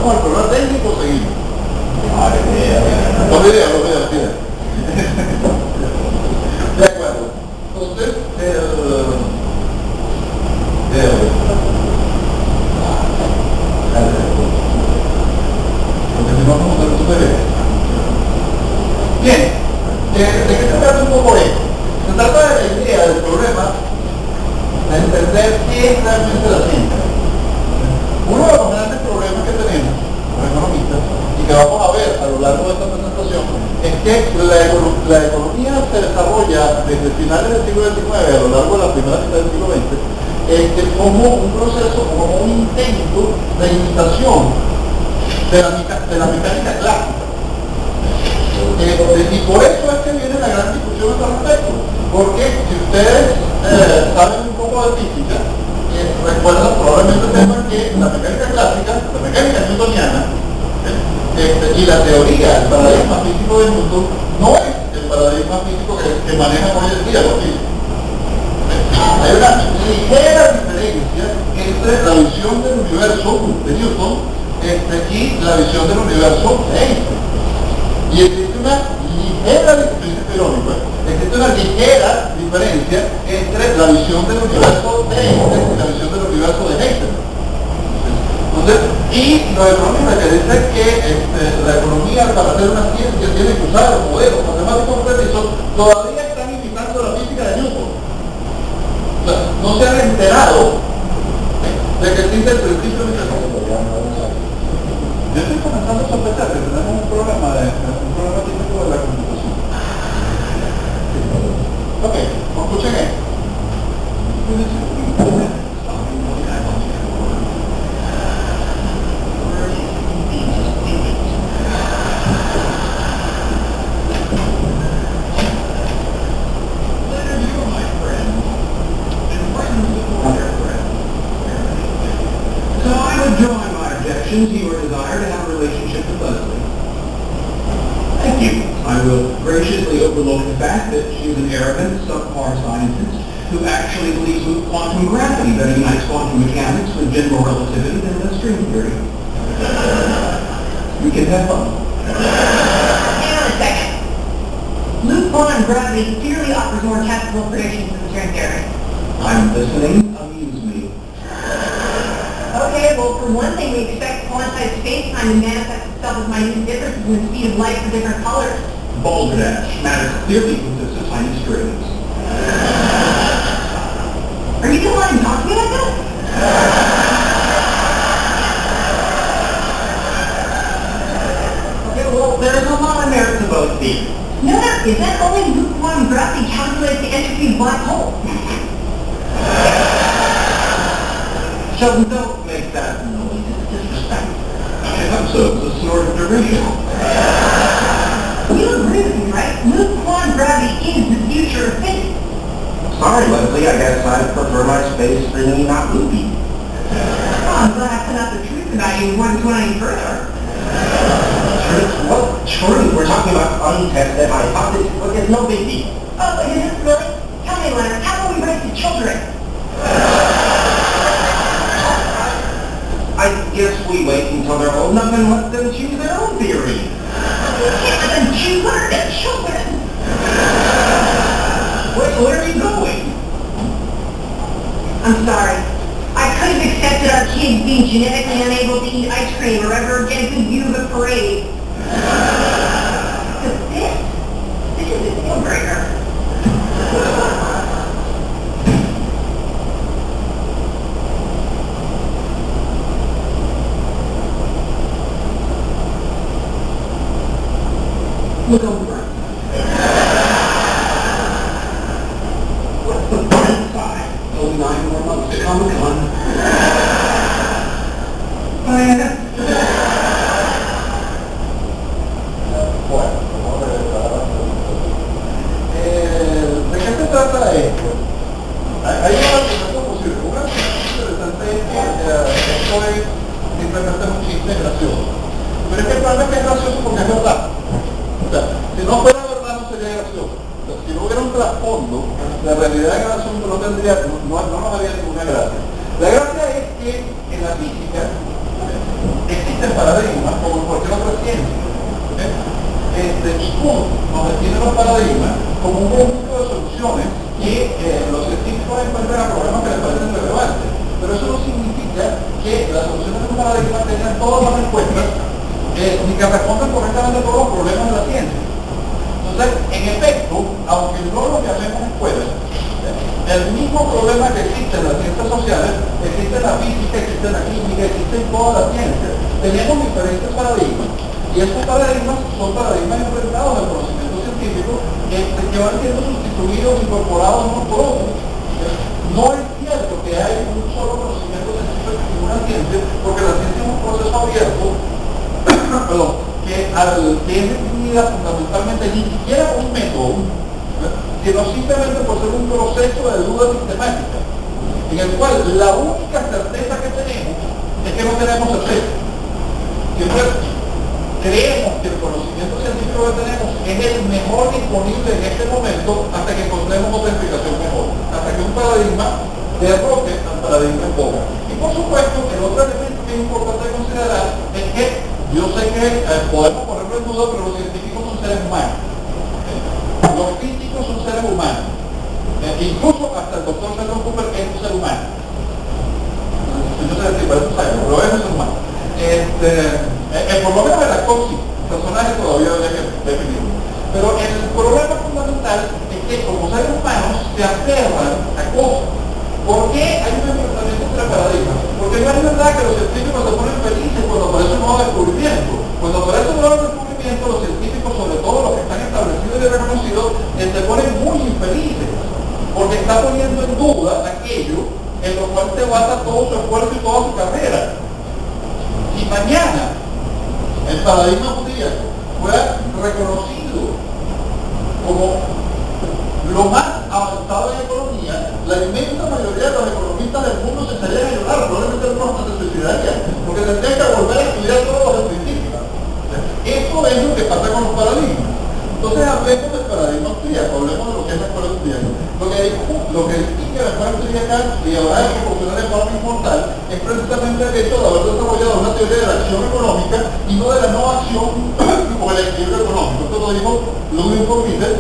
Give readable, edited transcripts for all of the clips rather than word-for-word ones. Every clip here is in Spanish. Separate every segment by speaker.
Speaker 1: con el problema técnico, seguimos. Los videos, sí. De acuerdo. Entonces, bien, ¿de qué se trata un poco esto? Se trata de la idea del problema de entender qué es realmente la ciencia. Uno de los grandes problemas que tenemos los economistas y que vamos a ver a lo largo de esta presentación es que la economía se desarrolla desde finales del siglo XIX a lo largo de la primera mitad del siglo XX como un proceso, como un intento de imitación de la mecánica clásica. Y por eso es que viene la gran discusión al respecto, porque si ustedes saben un poco de física, recuerdan, probablemente sepan que la mecánica clásica, la mecánica newtoniana, y la teoría, el paradigma físico de Newton, no es el paradigma físico que manejan hoy en día los físicos. Hay una ligera diferencia entre la visión del universo de Newton y la visión del universo de Einstein. Y existe una ligera diferencia entre la visión del universo de Einstein y la visión del universo de Heisenberg. Entonces, y los economistas que dicen que la economía para hacer una ciencia tiene que usar los modelos matemáticos precisos, todavía están imitando la física de Newton. O sea, no se han enterado de que existe el principio de la. Yo estoy comenzando a sospechar que tenemos un problema típico de la computación. Ok, escuchen esto.
Speaker 2: Your desire to have a relationship with Leslie. Thank you. I will graciously overlook the fact that she is an arrogant, subpar scientist who actually believes with quantum gravity that unites quantum mechanics with general relativity and the string theory. We can have fun.
Speaker 3: Hang on a second. Loop quantum gravity clearly offers more testable predictions than string theory.
Speaker 2: I'm listening. Amuse me.
Speaker 3: Okay, well, for one thing, we expect quantized space-time to manifest itself as minute differences in the speed of light for different colors.
Speaker 2: Balderdash. Matter clearly consists of tiny strings.
Speaker 3: Are you the one who talked to me like that?
Speaker 2: Okay, well, there's a lot of merit to both theories.
Speaker 3: No, there isn't. Only loop quantum gravity calculates the entropy of black holes.
Speaker 2: Sheldon, don't make that noise. It's disrespectful. I thought so. It was a snort of derision.
Speaker 3: You agree with me, right? Loop quantum gravity is the future of physics.
Speaker 2: Sorry, Leslie. I guess I prefer my space stringy, not loopy.
Speaker 3: Oh, I'm glad I found out the truth about you before this went any further.
Speaker 2: Truth? What truth? We're talking about untested hypotheses. Look, it's no big deal.
Speaker 3: Oh, is this really? Tell me, Leonard, how will we raise the children?
Speaker 2: I guess we wait until they're old enough and let them choose their own theory.
Speaker 3: You can't let them choose what are their children.
Speaker 2: Wait, where are you going?
Speaker 3: I'm sorry. I could have accepted our kids being genetically unable to eat ice cream or ever get a good view of a parade. But this is a deal breaker.
Speaker 2: Look over. What's the bright side? Only 9 more months to Comic-Con. Oh, yeah?
Speaker 1: ¿De qué se trata esto? Hay una aplicación posible. Una aplicación interesante es que esto es simplemente un chiste gracioso. Pero es que el problema es que es gracioso porque es verdad. O sea, si no fuera verdad no sería gracioso. O sea, si no hubiera un trasfondo, la realidad del asunto no tendría, no nos haría ninguna gracia. La gracia es que en la física existen paradigmas Y Kuhn nos define los paradigmas como un conjunto de soluciones que los científicos encuentran a problemas que les parecen relevantes. Pero eso no significa que las soluciones de un paradigma tengan todas las respuestas ni que respondan correctamente a todos los problemas de la ciencia. Entonces, en efecto, aunque no lo llamemos escuelas, el mismo problema que existe en las ciencias sociales, existe en la física, existe en la química, existe en toda la ciencia. Tenemos diferentes paradigmas, y estos paradigmas son paradigmas enfrentados al conocimiento científico que van siendo sustituidos, incorporados unos por otros. No es cierto que hay un solo conocimiento científico en ninguna ciencia, porque la ciencia es un proceso abierto, que es definida fundamentalmente ni siquiera por un método, sino simplemente por ser un proceso de duda sistemática, en el cual la única certeza que tenemos es que no tenemos certeza. Siempre creemos que el conocimiento científico que tenemos es el mejor disponible en este momento hasta que encontremos otra explicación mejor, hasta que un paradigma derrote al paradigma en boga. Y por supuesto, el otro elemento que es importante considerar es que yo sé que podemos ponerlo en duda, pero los científicos son seres humanos. Los físicos son seres humanos. Incluso hasta el doctor Sheldon Cooper es un ser humano. Entonces, pero es un ser humano. Por lo menos el actor sí, el personaje todavía habría que definirlo. Pero el problema fundamental es que como seres humanos se aferran a cosas. ¿Por qué hay un enfrentamiento entre paradigmas? Porque no es verdad que los científicos se ponen felices cuando aparece un nuevo descubrimiento. Cuando aparece un nuevo descubrimiento, los científicos, sobre todo los que están establecidos y reconocidos, se ponen muy infelices, porque está poniendo en duda aquello en lo cual se basa todo su esfuerzo y toda su carrera. Si mañana el paradigma judíaco fuera reconocido como lo más avanzado en economía, la inmensa mayoría de los economistas del mundo se estarían a llorar, probablemente algunos hasta se suicidarían, porque tendrían que volver a estudiar todo desde el principio. Eso es lo que pasa con los paradigmas. Entonces hablemos del paradigma austríaco, hablemos de lo que es la escuela austríaca. Lo que distingue a la escuela austríaca y ahora hay que funcionar de forma inmortal es precisamente el hecho de haber desarrollado una teoría de la acción económica y no de la no acción con el equilibrio económico. Esto lo dijo Ludwig von Mises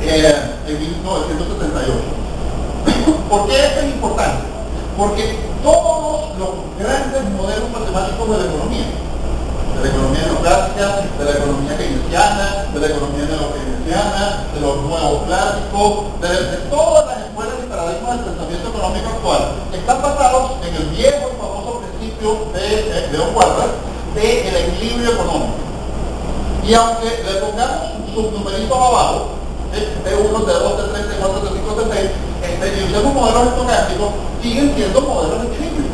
Speaker 1: en 1978. ¿Por qué esto es importante? Porque todos los grandes modelos matemáticos de la economía neoclásica, de la economía keynesiana, de la economía neokeynesiana, de los nuevos clásicos, de todas las escuelas y paradigmas del pensamiento económico actual, están basados en el viejo y famoso principio de Leon Walras del equilibrio económico. Y aunque le pongamos sus numeritos abajo, T1, T2, T3, T4, T5, T6, y usemos modelos estocásticos, siguen siendo modelos de equilibrio.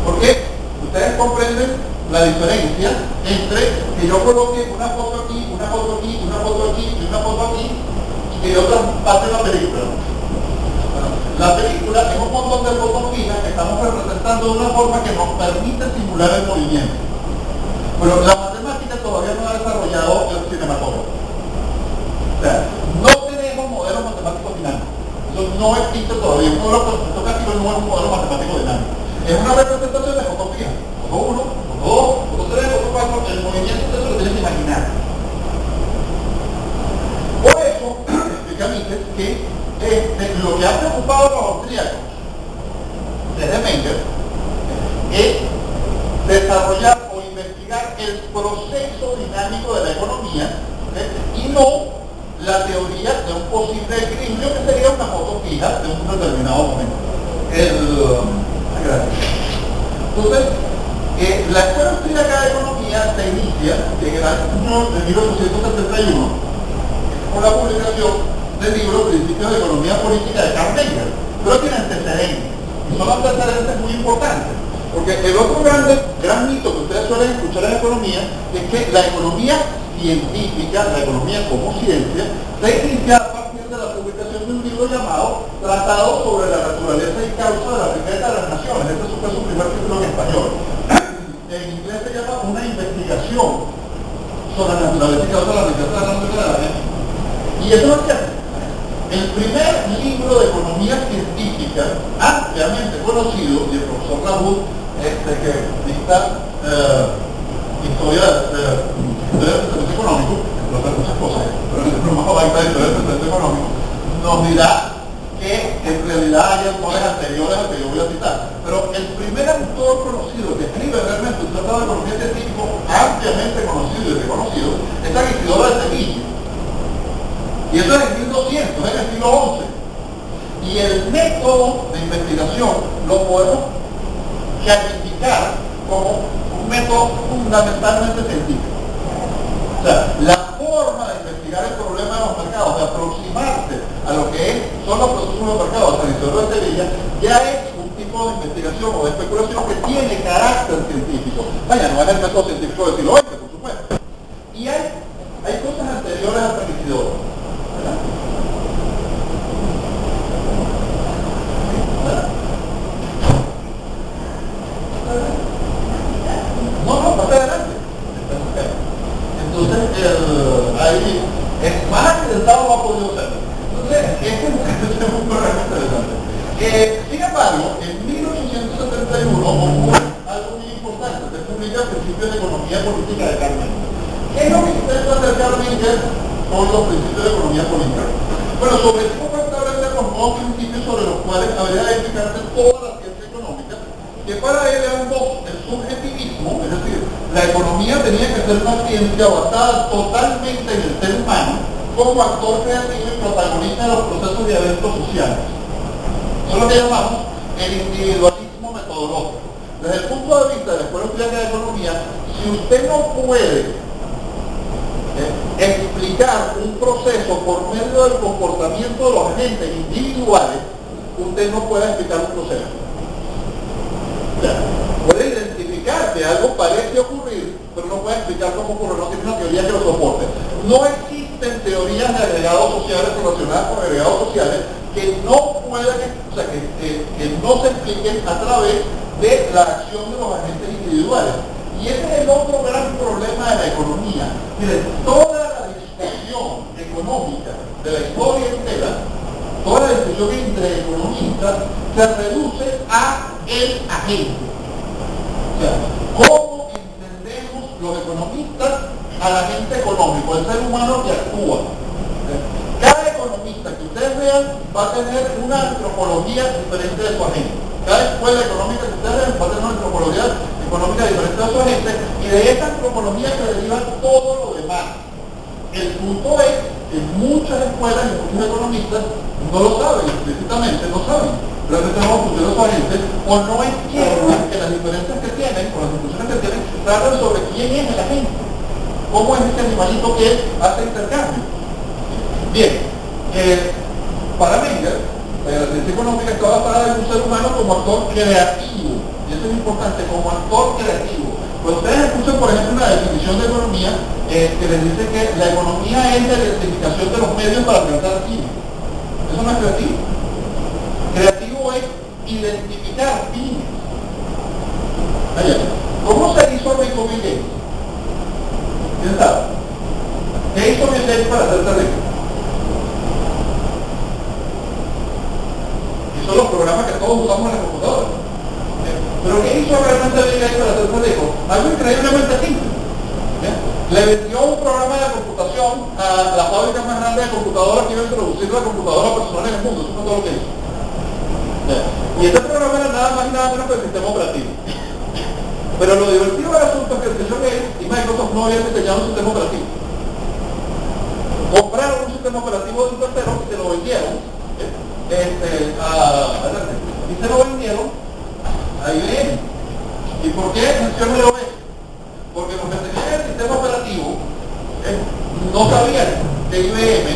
Speaker 1: Porque ustedes comprenden la diferencia entre que yo coloque una foto aquí, una foto aquí, una foto aquí y una foto aquí, y que yo pase la película. Bueno, la película es un montón de fotos fijas que estamos representando de una forma que nos permite simular el movimiento. Pero la matemática todavía no ha desarrollado el cinematógrafo. O sea, no tenemos modelos matemáticos dinámicos. Eso no existe todavía. Un modelo estocástico no es un modelo matemático dinámico. Es una representación de fotos fijas. Foto 1, foto 2, foto 3, foto 4, el movimiento usted se lo tiene que imaginar. Por eso, explica Mises que lo que ha preocupado a los austríacos desde Menger es desarrollar o investigar el proceso dinámico de la economía y no la teoría de un posible equilibrio que sería una foto fija de un determinado momento. Entonces, la escuela austríaca de economía se inicia en el año de 1871 con la publicación del libro Principios de Economía Política de Karl Menger, pero tiene antecedentes, y son antecedentes muy importantes, porque el otro gran mito que ustedes suelen escuchar en economía es que la economía científica, la economía como ciencia, se inicia a partir de la publicación de un libro llamado Tratado sobre la naturaleza y causa de la riqueza de las naciones. Este fue su primer título en español. En inglés se llama Una investigación sobre la naturaleza y causa de la riqueza de las naciones. Y eso es cierto. El primer libro de economía científica ampliamente conocido, y el profesor Lahoud, que dicta historia del pensamiento económico, entre otras muchas cosas, pero en el programa Bacta de historia del pensamiento económico, nos dirá que en realidad hay autores anteriores al que yo voy a citar. Pero el primer autor conocido que escribe realmente un tratado de economía científico ampliamente conocido y reconocido es San Isidoro de Sevilla. Y eso es en 1200, es en el siglo XI. Y el método de investigación lo podemos clasificar como un método fundamentalmente científico. O sea, la forma de investigar el problema de los mercados, de aproximarse a lo que son los procesos de los mercados de San Isidoro de Sevilla, ya es un tipo de investigación o de especulación que tiene carácter científico. Vaya, no es el método científico del siglo XX, por supuesto. Y hay cosas anteriores a San Isidoro, ¿verdad? No, pasa adelante. Entonces, ahí es más accidentado no ha podido ser. Entonces, este es un programa interesante. Sin embargo, en 1871 ocurre algo muy importante. Se publica Principios de Economía Política de Carmen. ¿Qué es lo que intenta hacer Carmen con los principios de economía política? Bueno, sobre cómo establecer los nuevos principios sobre los cuales habría de edificarse toda la ciencia económica, que para él eran dos: el subjetivismo, es decir, la economía tenía que ser una ciencia basada totalmente en el ser humano como actor creativo y protagonista de los procesos y eventos sociales. Eso es lo que llamamos el individualismo metodológico. Desde el punto de vista de la Escuela Austriaca de Economía, si usted no puede explicar un proceso por medio del comportamiento de los agentes individuales, usted no puede explicar un proceso. O sea, puede identificar que algo parece ocurrir, pero no puede explicar cómo ocurre, no tiene una teoría que lo soporte. No existen teorías de agregados sociales relacionadas con agregados sociales que no puedan, o sea, que no se expliquen a través de la acción de los agentes individuales. Y ese es el otro gran problema de la economía. Miren, toda la discusión económica de la historia entera, toda la discusión entre economistas, se reduce a el agente. O sea, ¿cómo entendemos los economistas al agente económico, el ser humano que actúa? Cada economista que ustedes vean va a tener una antropología diferente de su agente. Cada escuela económica que ustedes vean va a tener una antropología económica diferente de su agente, y de esa antropología se deriva todo lo demás. El punto es que muchas escuelas y muchos economistas no lo saben, explícitamente no saben realmente cómo funciona su agente, o no entienden que las diferencias que tienen, o las discusiones que tienen, tratan sobre quién es el agente, cómo es este animalito que hace intercambio. Bien, para Menger, la ciencia económica está basada en un ser humano como actor creativo, y eso es importante, como actor creativo. Pues ustedes escuchan, por ejemplo, una definición de economía que les dice que la economía es la identificación de los medios para alcanzar fines. Eso no es creativo. Creativo es identificar fines. ¿Cómo se hizo rico Bill Gates? ¿Quién sabe? ¿Qué hizo Bill Gates para hacerse rico? Hizo los programas que todos usamos en la computadora. Pero ¿qué hizo realmente Bill Gates para hacerse rico? Algo increíblemente simple. Le vendió un programa de computación a la fábrica más grande de computadoras que iba a introducir la computadora personal en el mundo. Eso fue todo lo que hizo. Y este programa era nada más y nada menos que el sistema operativo. Pero lo divertido del asunto es que el señor Gates y Microsoft no habían diseñado un sistema operativo. Compraron un sistema operativo de un tercero y se lo vendieron y se lo vendieron a IBM. ¿Y por qué menciono IBM? Porque los que tenían el sistema operativo no sabían que IBM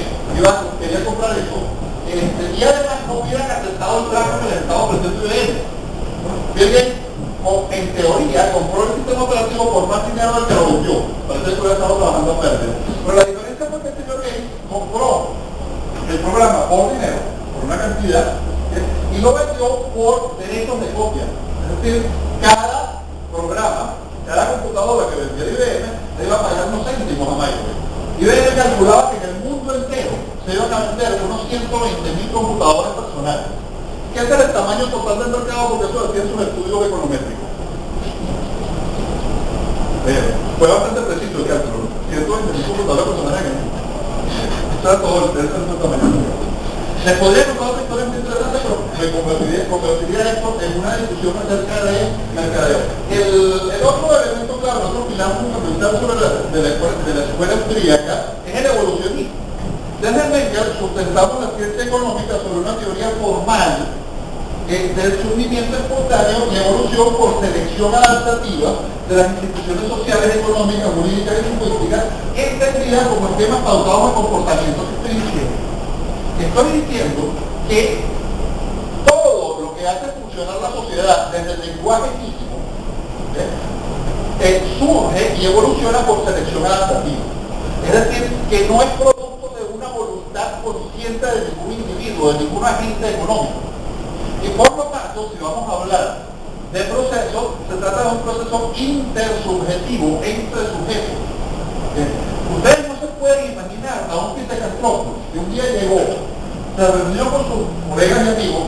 Speaker 1: quería comprar eso, y además no hubieran aceptado el trato que les estaba ofreciendo IBM. Bill en teoría compró el sistema operativo por más dinero del que lo vendió. Parece que hubiera estado trabajando a pérdida. Pero la diferencia fue que el señor Gates compró el programa por dinero, por una cantidad, y lo vendió por derechos de copia. Es decir, cada programa, cada computadora que vendía IBM le iba a pagar unos céntimos a Microsoft. IBM calculaba que en el mundo entero se iban a vender unos 120.000 computadoras personales. ¿Qué es el tamaño total del mercado? Porque eso decía en sus estudios econométricos. Fue bastante preciso el cálculo, ¿no? Si esto es el computador personal que está todo el tamaño. Les podría contar otra historia muy interesante, pero me convertiría esto en una discusión acerca de mercadeo. El otro elemento, claro, nosotros opinamos fundamental sobre de la escuela austríaca es el evolucionismo. Desde Menger sustentamos la ciencia económica sobre una teoría formal del surgimiento espontáneo y evolución por selección adaptativa de las instituciones sociales, económicas, jurídicas y lingüísticas, entendidas como esquemas pautados a comportamientos que estoy diciendo. Estoy diciendo que todo lo que hace funcionar la sociedad desde el lenguaje físico surge y evoluciona por selección adaptativa. Es decir, que no es producto de una voluntad consciente de ningún individuo, de ningún agente económico. Y por lo tanto, si vamos a hablar de proceso, se trata de un proceso intersubjetivo, entre sujetos. Ustedes no se pueden imaginar a un pitecantrópolis que un día llegó, se reunió con sus colegas y amigos,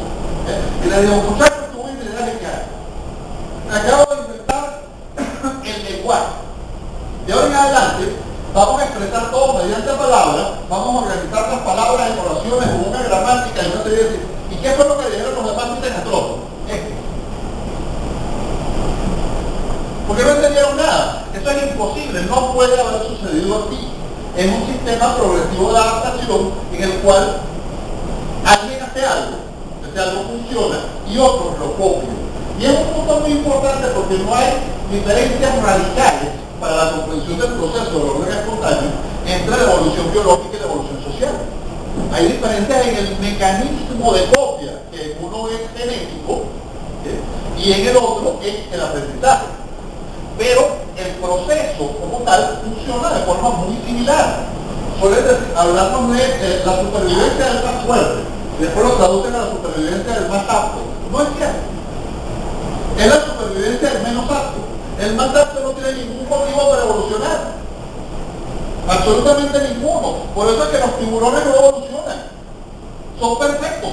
Speaker 1: y le dijo: muchachos, tú voy a liderazgo que hay. Acabo de inventar el lenguaje. De ahora en adelante, vamos a expresar todo mediante palabras, vamos a organizar las palabras en oraciones con una gramática y una serie de... ¿Y qué fue lo que dijeron los demás pitecantrópolis? Porque no entendieron nada. Eso es imposible, no puede haber sucedido así. En un sistema progresivo de adaptación en el cual alguien hace algo, ese algo funciona y otros lo copian. Y es un punto muy importante porque no hay diferencias radicales para la comprensión del proceso del orden espontáneo entre la evolución biológica y la evolución social. Hay diferencias en el mecanismo de copia, que uno es genético y en el otro es el aprendizaje. Pero el proceso como tal funciona de forma muy similar. Suelen hablarnos de la supervivencia del más fuerte, después lo traducen a la supervivencia del más apto. No es cierto. Es la supervivencia del menos apto. El más apto no tiene ningún motivo para evolucionar. Absolutamente ninguno. Por eso es que los tiburones no evolucionan. Son perfectos.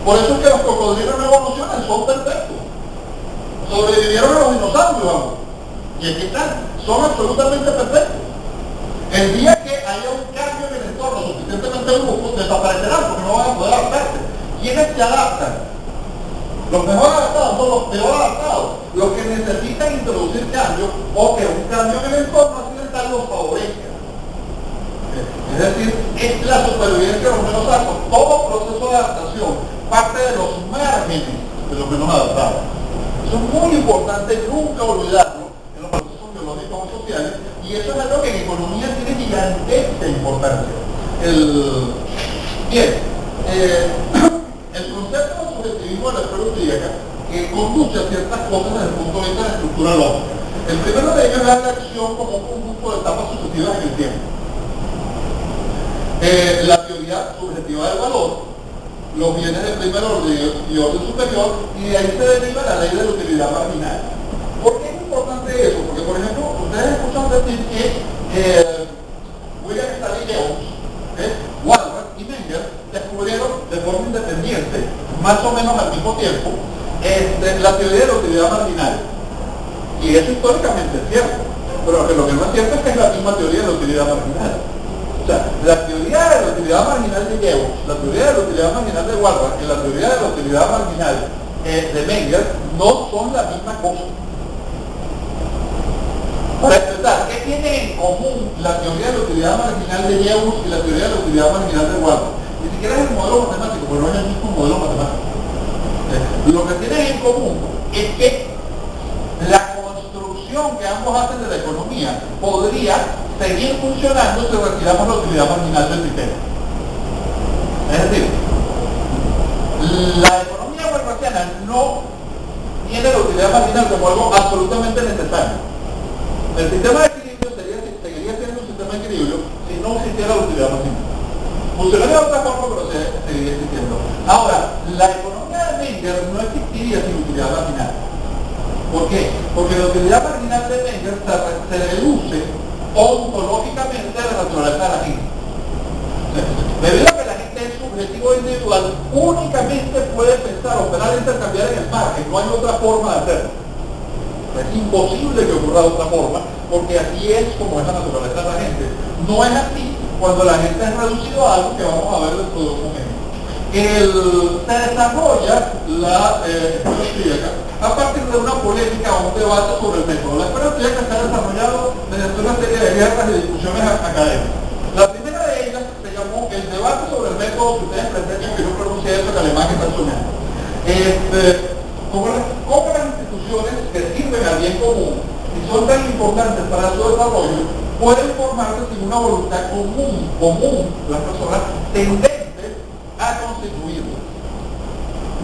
Speaker 1: Por eso es que los cocodrilos no evolucionan, son perfectos. Sobrevivieron a los dinosaurios, vamos. Y aquí están, son absolutamente perfectos. El día que haya un cambio en el entorno suficientemente brusco, desaparecerán porque no van a poder adaptarse. ¿Quiénes se adaptan? Los mejor adaptados son los peor adaptados, los que necesitan introducir cambios o que un cambio en el entorno accidental los favorezca. Es decir, es la supervivencia de los menos aptos. Todo proceso de adaptación parte de los márgenes de los menos adaptados. Eso es muy importante nunca olvidarlo en los procesos biológicos o sociales, y eso es algo que en economía tiene gigantesca importancia. El concepto de subjetivismo de la escuela austríaca conduce a ciertas cosas desde el punto de vista de la estructura lógica. El primero de ellos es la acción como un conjunto de etapas sucesivas en el tiempo. La teoría subjetiva del valor, los bienes de primer orden y orden superior, y de ahí se deriva la ley de la utilidad marginal. ¿Por qué es importante eso? Porque, por ejemplo, ustedes escuchan decir que William Stanley Jevons, Walras y Menger descubrieron de forma independiente, más o menos al mismo tiempo, la teoría de la utilidad marginal. Y eso históricamente es cierto, pero lo que no es cierto es que es la misma teoría de la utilidad marginal. O sea, la teoría de la utilidad marginal de Jevons, la teoría de la utilidad marginal de Walras y la teoría de la utilidad marginal de Menger no son la misma cosa. Para empezar, ¿qué tienen en común la teoría de la utilidad marginal de Jevons y la teoría de la utilidad marginal de Walras? Ni siquiera es el modelo matemático, porque no es el mismo modelo matemático. Lo que tienen en común es que la construcción que ambos hacen de la economía podría seguir funcionando si retiramos la utilidad marginal del sistema. Es decir, la economía walrasiana no tiene la utilidad marginal como algo absolutamente necesario. El sistema de equilibrio seguiría siendo un sistema de equilibrio si no existiera la utilidad marginal. Funcionaría de otra forma, pero seguiría existiendo. Ahora, la economía de Menger no existiría sin utilidad marginal. ¿Por qué? Porque la utilidad marginal de Menger se reduce ontológicamente a la naturaleza de la gente. Debido a que la gente es subjetivo individual, únicamente puede pensar, operar e intercambiar en el margen, no hay otra forma de hacerlo. imposible que ocurra de otra forma, porque así es como es la naturaleza de la gente. No es así cuando la gente es reducido a algo que vamos a ver dentro de un momento. Se desarrolla la escuela austríaca a partir de una polémica o un debate sobre el método. La escuela austríaca se ha desarrollado mediante una serie de guerras y discusiones académicas. La primera de ellas se llamó el debate sobre el método, que ustedes pretenden que yo pronuncie eso en alemán que están sonando. ¿Cómo las instituciones que sirven al bien común y son tan importantes para su desarrollo pueden formarse sin una voluntad común las personas tendentes a constituirlas?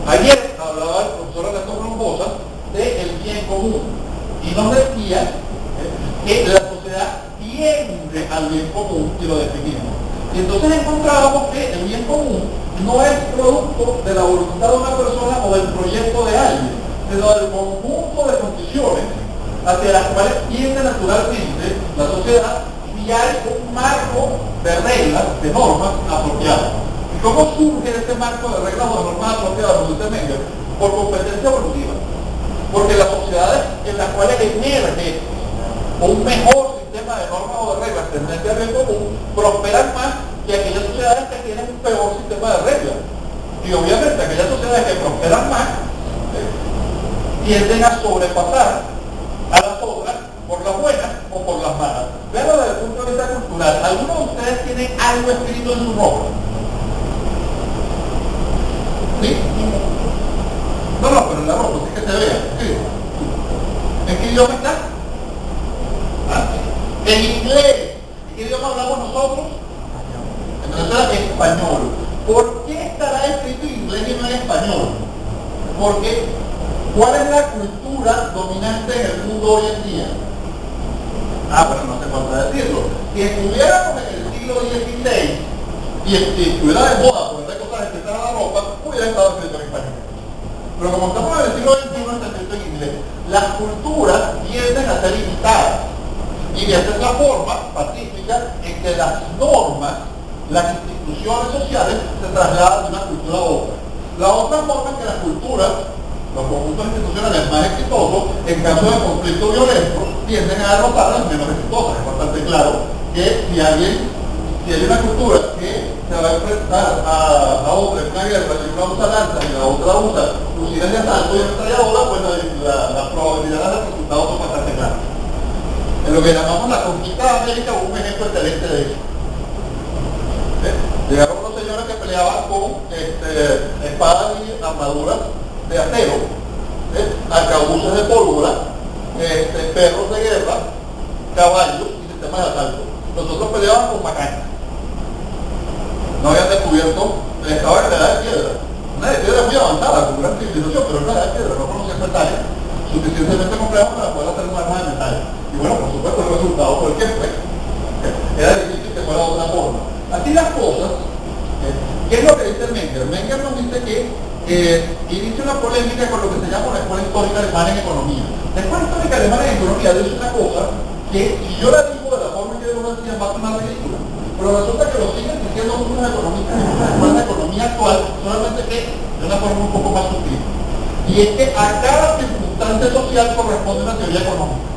Speaker 1: Ayer hablaba el profesor Ernesto Rombosa del bien común y nos decía que la sociedad tiende al bien común y lo definimos. Y entonces encontrábamos que el bien común no es producto de la voluntad de una persona o del proyecto de alguien, sino del conjunto de condiciones hacia las cuales tiende naturalmente la sociedad si hay un marco de reglas, de normas apropiadas. ¿Y cómo surge ese marco de reglas o de normas apropiadas, José Menger? Por competencia evolutiva. Porque las sociedades en las cuales emerge un mejor sistema de normas o de reglas tendentes al bien común prosperan más que aquellas sociedades que tienen un peor sistema de reglas. Y obviamente aquellas sociedades que prosperan más tienden a sobrepasar a las otras por las buenas o por las malas. Pero desde el punto de vista cultural, ¿algunos de ustedes tienen algo escrito en su ropa? ¿Sí? No, pero en la ropa, sí que se vea. ¿Sí? ¿En qué idioma está? ¿Ah? En inglés. ¿En qué idioma hablamos nosotros? En Venezuela, español. ¿Por qué estará escrito en inglés y no en español? Porque ¿cuál es la cultura dominante en el mundo hoy en día? Pero no hace falta decirlo. Si estuviéramos en el siglo XVI y estuviera de moda ponerle cosas escritas a la ropa, hubiera estado escrito en español. Pero como estamos en el siglo XXI, está escrito en inglés. Las culturas tienden a ser imitadas. Y esa es la forma pacífica en que las normas, las instituciones sociales se trasladan de una cultura a otra. La otra forma es que las culturas, los conjuntos institucionales más exitosos, en caso de conflicto violento, tienden a derrotar a las menos exitosas. Es bastante claro que si hay una cultura que se va a enfrentar a otra en una guerra y una usa lanza y la otra usa fusiles de asalto y ametralladora, pues la probabilidad de los resultados son bastante claras. En lo que llamamos la conquista de América hubo un ejemplo excelente de eso. Llegaron unos señores que peleaban con espadas y armaduras de acero, arcabuces de pólvora, perros de guerra, caballos y sistemas de asalto. Nosotros peleábamos con macanas. No habían descubierto, estaba en la edad de piedra. Una edad de piedra muy avanzada, con gran civilización, pero en la edad de piedra no conocían metales suficientemente complejos para poder hacer un arma de metal. Y bueno, por supuesto el resultado fue el que fue. Era difícil que fuera de otra forma. Así las cosas, ¿qué es lo que dice Menger? Menger nos dice que inicia una polémica con lo que se llama la escuela histórica alemana en economía. La escuela histórica alemana en economía dice una cosa que si yo la digo de la forma en que yo lo decía va a sonar ridícula, pero resulta que lo siguen diciendo unos economistas en una escuela de economía actual, solamente que de una forma un poco más sutil. Y es que a cada circunstancia social corresponde una teoría económica.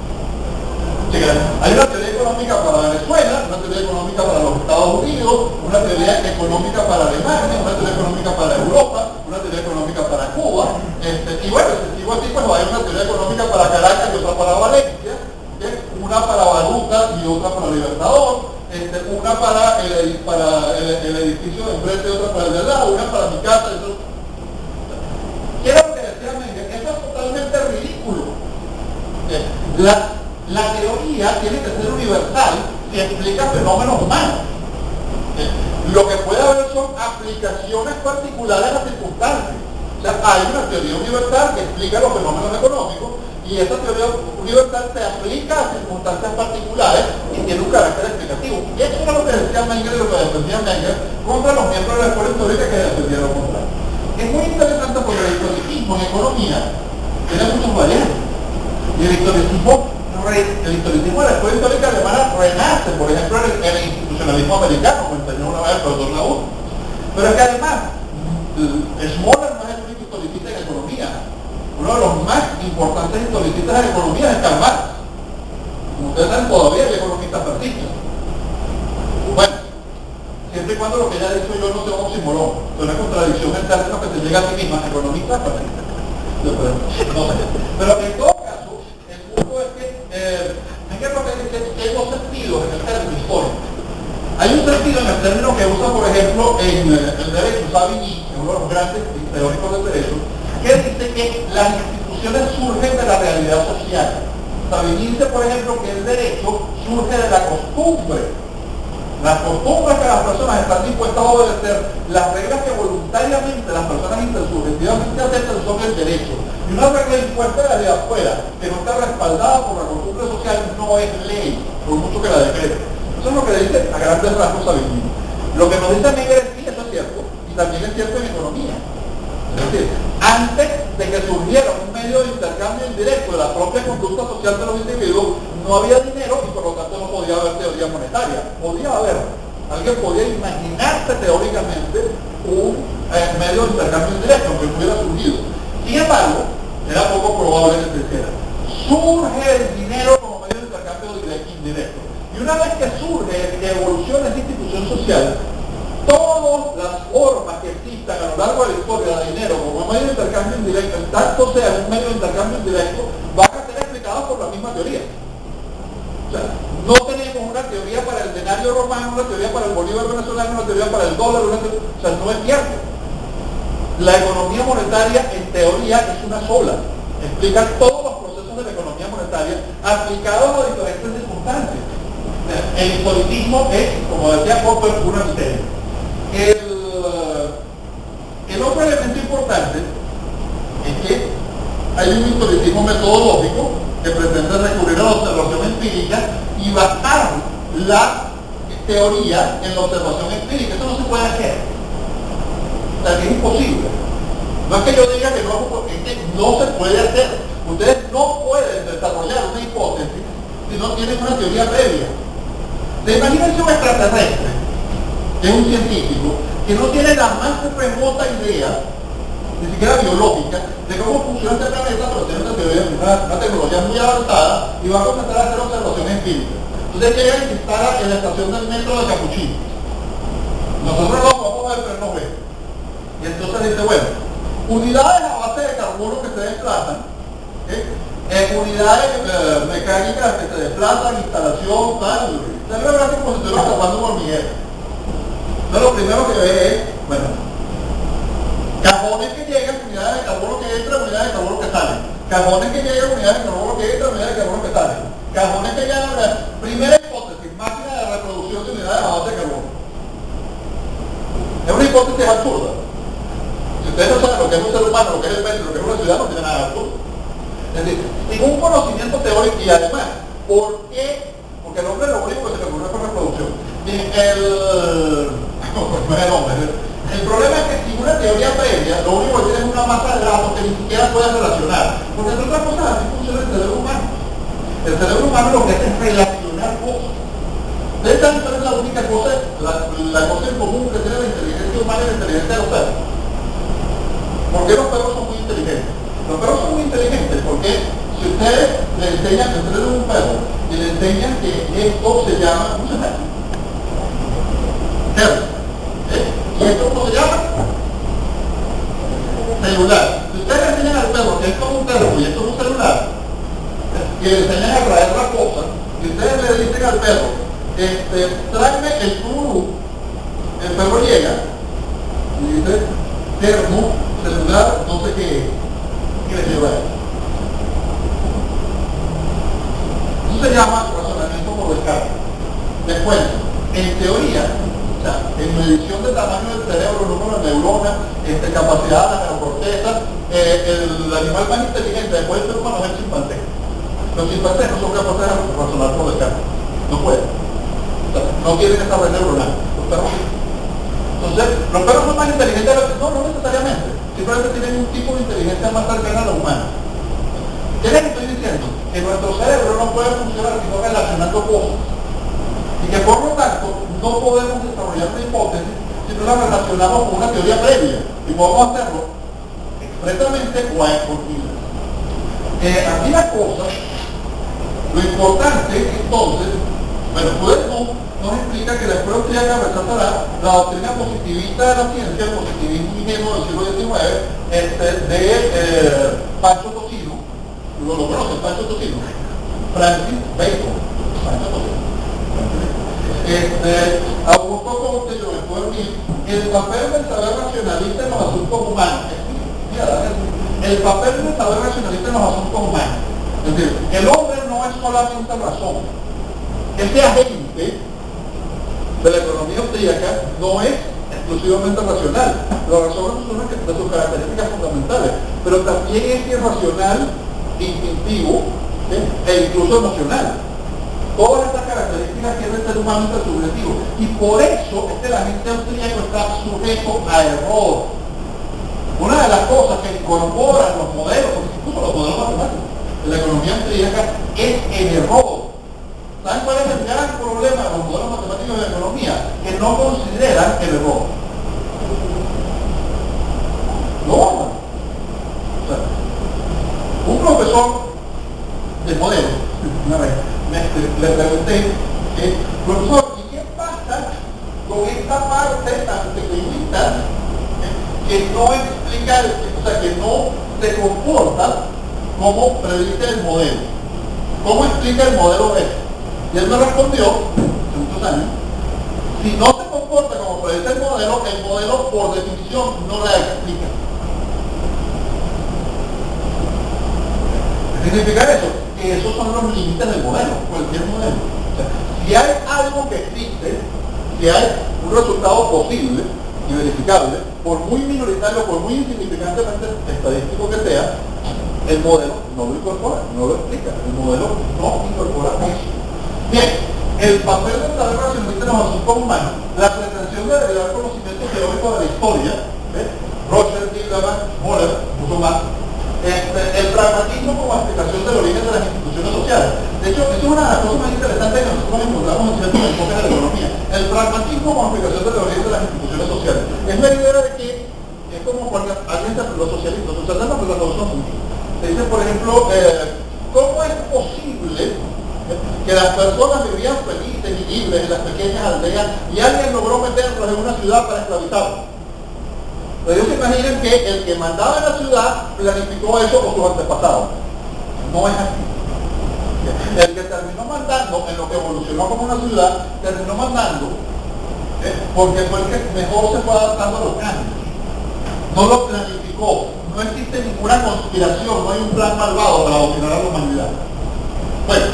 Speaker 1: Hay una teoría económica para Venezuela, una teoría económica para los Estados Unidos, una teoría económica para Alemania, una teoría económica para Europa, una teoría económica para Cuba, y bueno, si sigo así, pues hay una teoría económica para Caracas y otra para Valencia, una para Baruta y otra para Libertador, una para el edificio de enfrente y otra para el de al lado, una para mi casa y otra. ¿Qué es lo que decía Menger? Eso es totalmente ridículo. La teoría tiene que ser universal si explica fenómenos humanos. Lo que puede haber son aplicaciones particulares a las circunstancias. O sea, hay una teoría universal que explica los fenómenos económicos y esa teoría universal se aplica a circunstancias particulares y tiene un carácter explicativo. Y eso es lo que decía Menger y lo que defendía Menger contra los miembros de la escuela histórica que defendieron contra. Es muy interesante porque el historicismo en economía tiene muchas variantes. Y el historicismo de la escuela histórica alemana renace, por ejemplo, en el institucionalismo americano, como enseñó una vez el profesor Laud. Pero es que además, Smoller no es el único historicista en economía. Uno de los más importantes historicistas existe en la economía es Karl Marx. Como ustedes saben, todavía hay economistas marxistas. Bueno, siempre y cuando lo que ella ha dicho yo no sea un oxímoron, es una contradicción en términos que se llega a sí misma, economistas marxistas. No sé. Pero en todo caso, el punto es que hay que reconocer que hay dos sentidos en el término histórico. Hay un sentido en el término que usa, por ejemplo, en el derecho, Savigny, uno de los grandes teóricos del derecho, que dice que las instituciones surgen de la realidad social. Savigny dice, por ejemplo, que el derecho surge de la costumbre. Las costumbres que las personas están dispuestas a obedecer, las reglas que voluntariamente las personas intersubjetivamente aceptan son el derecho. Y una regla impuesta desde afuera, que no está respaldada por la costumbre social, no es ley, por mucho que la decrete. Eso es lo que dice a grandes rasgos Savigny. Lo que nos dice Miguel sí, eso es cierto, y también es cierto en economía. Es decir, antes de que surgiera un medio de intercambio indirecto de la propia conducta social de los individuos, no había dinero y por lo tanto no podía haber teoría monetaria. Podía haber. Alguien podía imaginarse teóricamente un medio de intercambio indirecto, aunque no hubiera surgido. Sin embargo, era poco probable que se hiciera. Surge el dinero como medio de intercambio indirecto. Y una vez que surge, que evoluciona esta institución social, todas las formas que existan a lo largo de la historia de dinero como medio de intercambio indirecto, en tanto sea un medio de intercambio indirecto, van a ser explicadas por la misma teoría. O sea, no tenemos una teoría para el denario romano, una teoría para el bolívar venezolano, una teoría para el dólar, o sea, no es cierto. La economía monetaria, en teoría, es una sola. Explica todos los procesos de la economía monetaria aplicados a diferentes circunstancias. El historicismo es, como decía Popper, una miseria. El otro elemento importante es que hay un historicismo metodológico que pretende recurrir a la observación empírica y basar la teoría en la observación empírica. Eso no se puede hacer. O sea, que es imposible. No es que yo diga que no, es que no se puede hacer. Ustedes no pueden desarrollar una hipótesis si no tienen una teoría previa. Imagínense un extraterrestre, que es un científico, que no tiene la más remota idea, ni siquiera biológica, de cómo funciona este planeta, pero tiene una tecnología muy avanzada y va a comenzar a hacer observaciones empíricas. Entonces llega y se instala en la estación del metro de Capuchino. Nosotros no vamos a ver, pero no ve. Y entonces dice, bueno, unidades a base de carbono que se desplazan, unidades mecánicas que se desplazan, instalación, tal, la verdad que como si estuviera tapando un hormiguero. Entonces lo primero que ve es, bueno, cajones que llegan, unidades de carbono que entran, unidades de carbono que salen. Cajones que llegan, unidades de carbono que entran, unidades de carbono que salen. Cajones que llegan, primera hipótesis, máquina de reproducción de unidades a base de carbono. Es una hipótesis absurda. Si ustedes no saben lo que es un ser humano, lo que es el metro, lo que es una ciudad, no tiene nada de absurdo. Es decir, sin un conocimiento teórico y además, ¿por qué? Porque el hombre lo único que se le ocurre fue reproducción. El problema es que sin una teoría previa, lo único que tiene es una masa de datos que ni siquiera puede relacionar. Porque entre otras cosas, así funciona el cerebro humano. El cerebro humano lo que hace es relacionar cosas. Ustedes saben cuál es la única cosa, la cosa en común que tiene la inteligencia humana y la inteligencia de los perros. ¿Por qué los perros son muy inteligentes? Los perros son muy inteligentes porque si ustedes le enseñan, le entrenan un perro y le enseñan que esto se llama, ¿cómo se llama? ¿Y esto cómo se llama? Celular. Si ustedes le enseñan al perro que esto es un perro y esto es un celular, y le enseñan a traer la cosa, y ustedes le dicen al perro, tráeme el tururú, el perro llega y dice, termo, celular, no sé qué le lleva a él. Eso se llama razonamiento por descarte. Les cuento, en teoría, o sea, en medición de tamaño del cerebro, número de neuronas, capacidad de la neocorteza, el animal más inteligente después del ser humano es el chimpancé. Los chimpancés no son capaces de razonar por descarte. No pueden. O sea, no tienen esta red neuronal. Los perros sí. Entonces, los perros son más inteligentes de los... No necesariamente. Simplemente tienen un tipo de inteligencia más cercana a la humana. ¿Qué les estoy diciendo? Que nuestro cerebro no puede funcionar sino relacionando cosas. Y que por lo tanto no podemos desarrollar una hipótesis si no la relacionamos con una teoría previa. Y podemos hacerlo expresamente o a escondidas. Aquí la cosa, lo importante entonces, bueno, nos explica que la escuela austríaca rechazará la doctrina positivista de la ciencia, el positivismo ingenuo del siglo XIX, de Pancho Tocino, lo conoce Pancho Tocino, Francis Bacon, Pancho Tocino. Augusto Comte, yo me puedo decir, el papel del saber racionalista en los asuntos humanos. El papel del saber racionalista en los asuntos humanos. Es decir, el hombre no es solamente razón. Ese agente de la economía austríaca no es exclusivamente racional. La razón es una de sus características fundamentales, pero también es irracional, instintivo, e incluso emocional. Todas estas características tiene el ser humano intersubjetivo, y por eso es que la gente austríaca está sujeto a error. Una de las cosas que incorporan los modelos, incluso los modelos matemáticos de la economía austríaca, es el error. ¿Saben cuál es el gran problema de los modelos matemáticos de la economía? Que no consideran el error. No. O sea, un profesor de modelos, una vez, le pregunté, profesor, ¿y qué pasa con esta parte tan pequeñita que no explica, o sea, que no se comporta como predice el modelo? ¿Cómo explica el modelo B? Y él me respondió, hace muchos años, si no se comporta como predice el modelo por definición no la explica. ¿Qué significa eso? Que esos son los límites del modelo, cualquier modelo. O sea, si hay algo que existe, si hay un resultado posible y verificable, por muy minoritario, por muy insignificantemente estadístico que sea, el modelo no lo incorpora, no lo explica, el modelo no incorpora eso. Bien, el papel del saber racionalista en los asuntos humanos, la pretensión de derivar conocimiento teórico de la historia, Roger, Tillerman, Moller, mucho más, el pragmatismo como explicación del origen de las instituciones sociales. De hecho, eso es una de las cosas más interesantes que nosotros encontramos en ciertos enfoques de la economía. El pragmatismo como explicación del origen de las instituciones sociales. Es la idea de que es como cuando alguien los socialistas no lo usan mucho. Se dice, por ejemplo, ¿cómo es posible que las personas vivían felices y libres en las pequeñas aldeas y alguien logró meterlos en una ciudad para esclavizarlos? Ellos se imaginan que el que mandaba en la ciudad planificó eso con sus antepasados. No es así. El que terminó mandando en lo que evolucionó como una ciudad, terminó mandando porque fue el que mejor se fue adaptando a los cambios. No lo planificó. No existe ninguna conspiración, no hay un plan malvado para dominar a la humanidad. Bueno,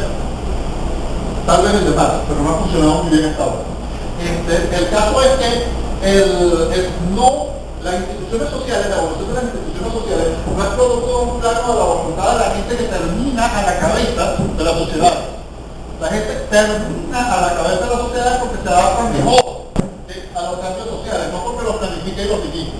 Speaker 1: tal vez el de más, pero no ha funcionado muy bien hasta ahora. El caso es que las instituciones sociales, la evolución de las instituciones sociales, no es producto de un plano de la voluntad de la gente que termina a la cabeza de la sociedad. La gente termina a la cabeza de la sociedad porque se adaptan mejor a los cambios sociales, no porque los planifique y los dirige.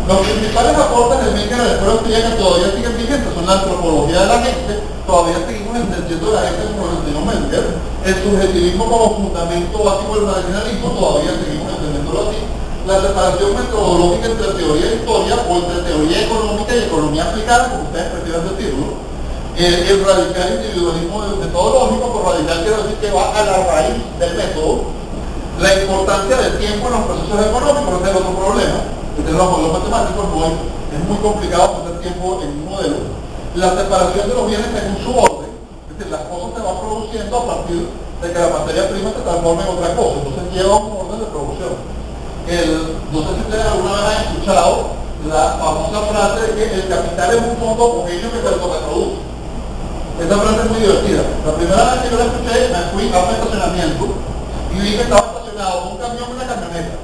Speaker 1: Los principales aportes del Menger de la escuela austríaca que todavía siguen vigentes son la antropología de la gente, todavía seguimos entendiendo a la gente como lo enseñó Menger, el subjetivismo como fundamento básico del marginalismo, todavía seguimos entendiéndolo así, la separación metodológica entre teoría e historia, o entre teoría económica y economía aplicada, como ustedes prefieran decirlo, el radical individualismo metodológico, por radical quiero decir que va a la raíz del método, la importancia del tiempo en los procesos económicos, ese es el otro problema. Los modelos matemáticos es muy complicado poner tiempo en un modelo. La separación de los bienes según su orden, es decir, las cosas se van produciendo a partir de que la materia prima se transforma en otra cosa, entonces lleva un orden de producción. No sé si ustedes alguna vez han escuchado la famosa frase de que el capital es un fondo homogéneo que se autorreproduce. Esta frase es muy divertida. La primera vez que yo la escuché, me fui a un estacionamiento y vi que estaba estacionado un camión y una camioneta.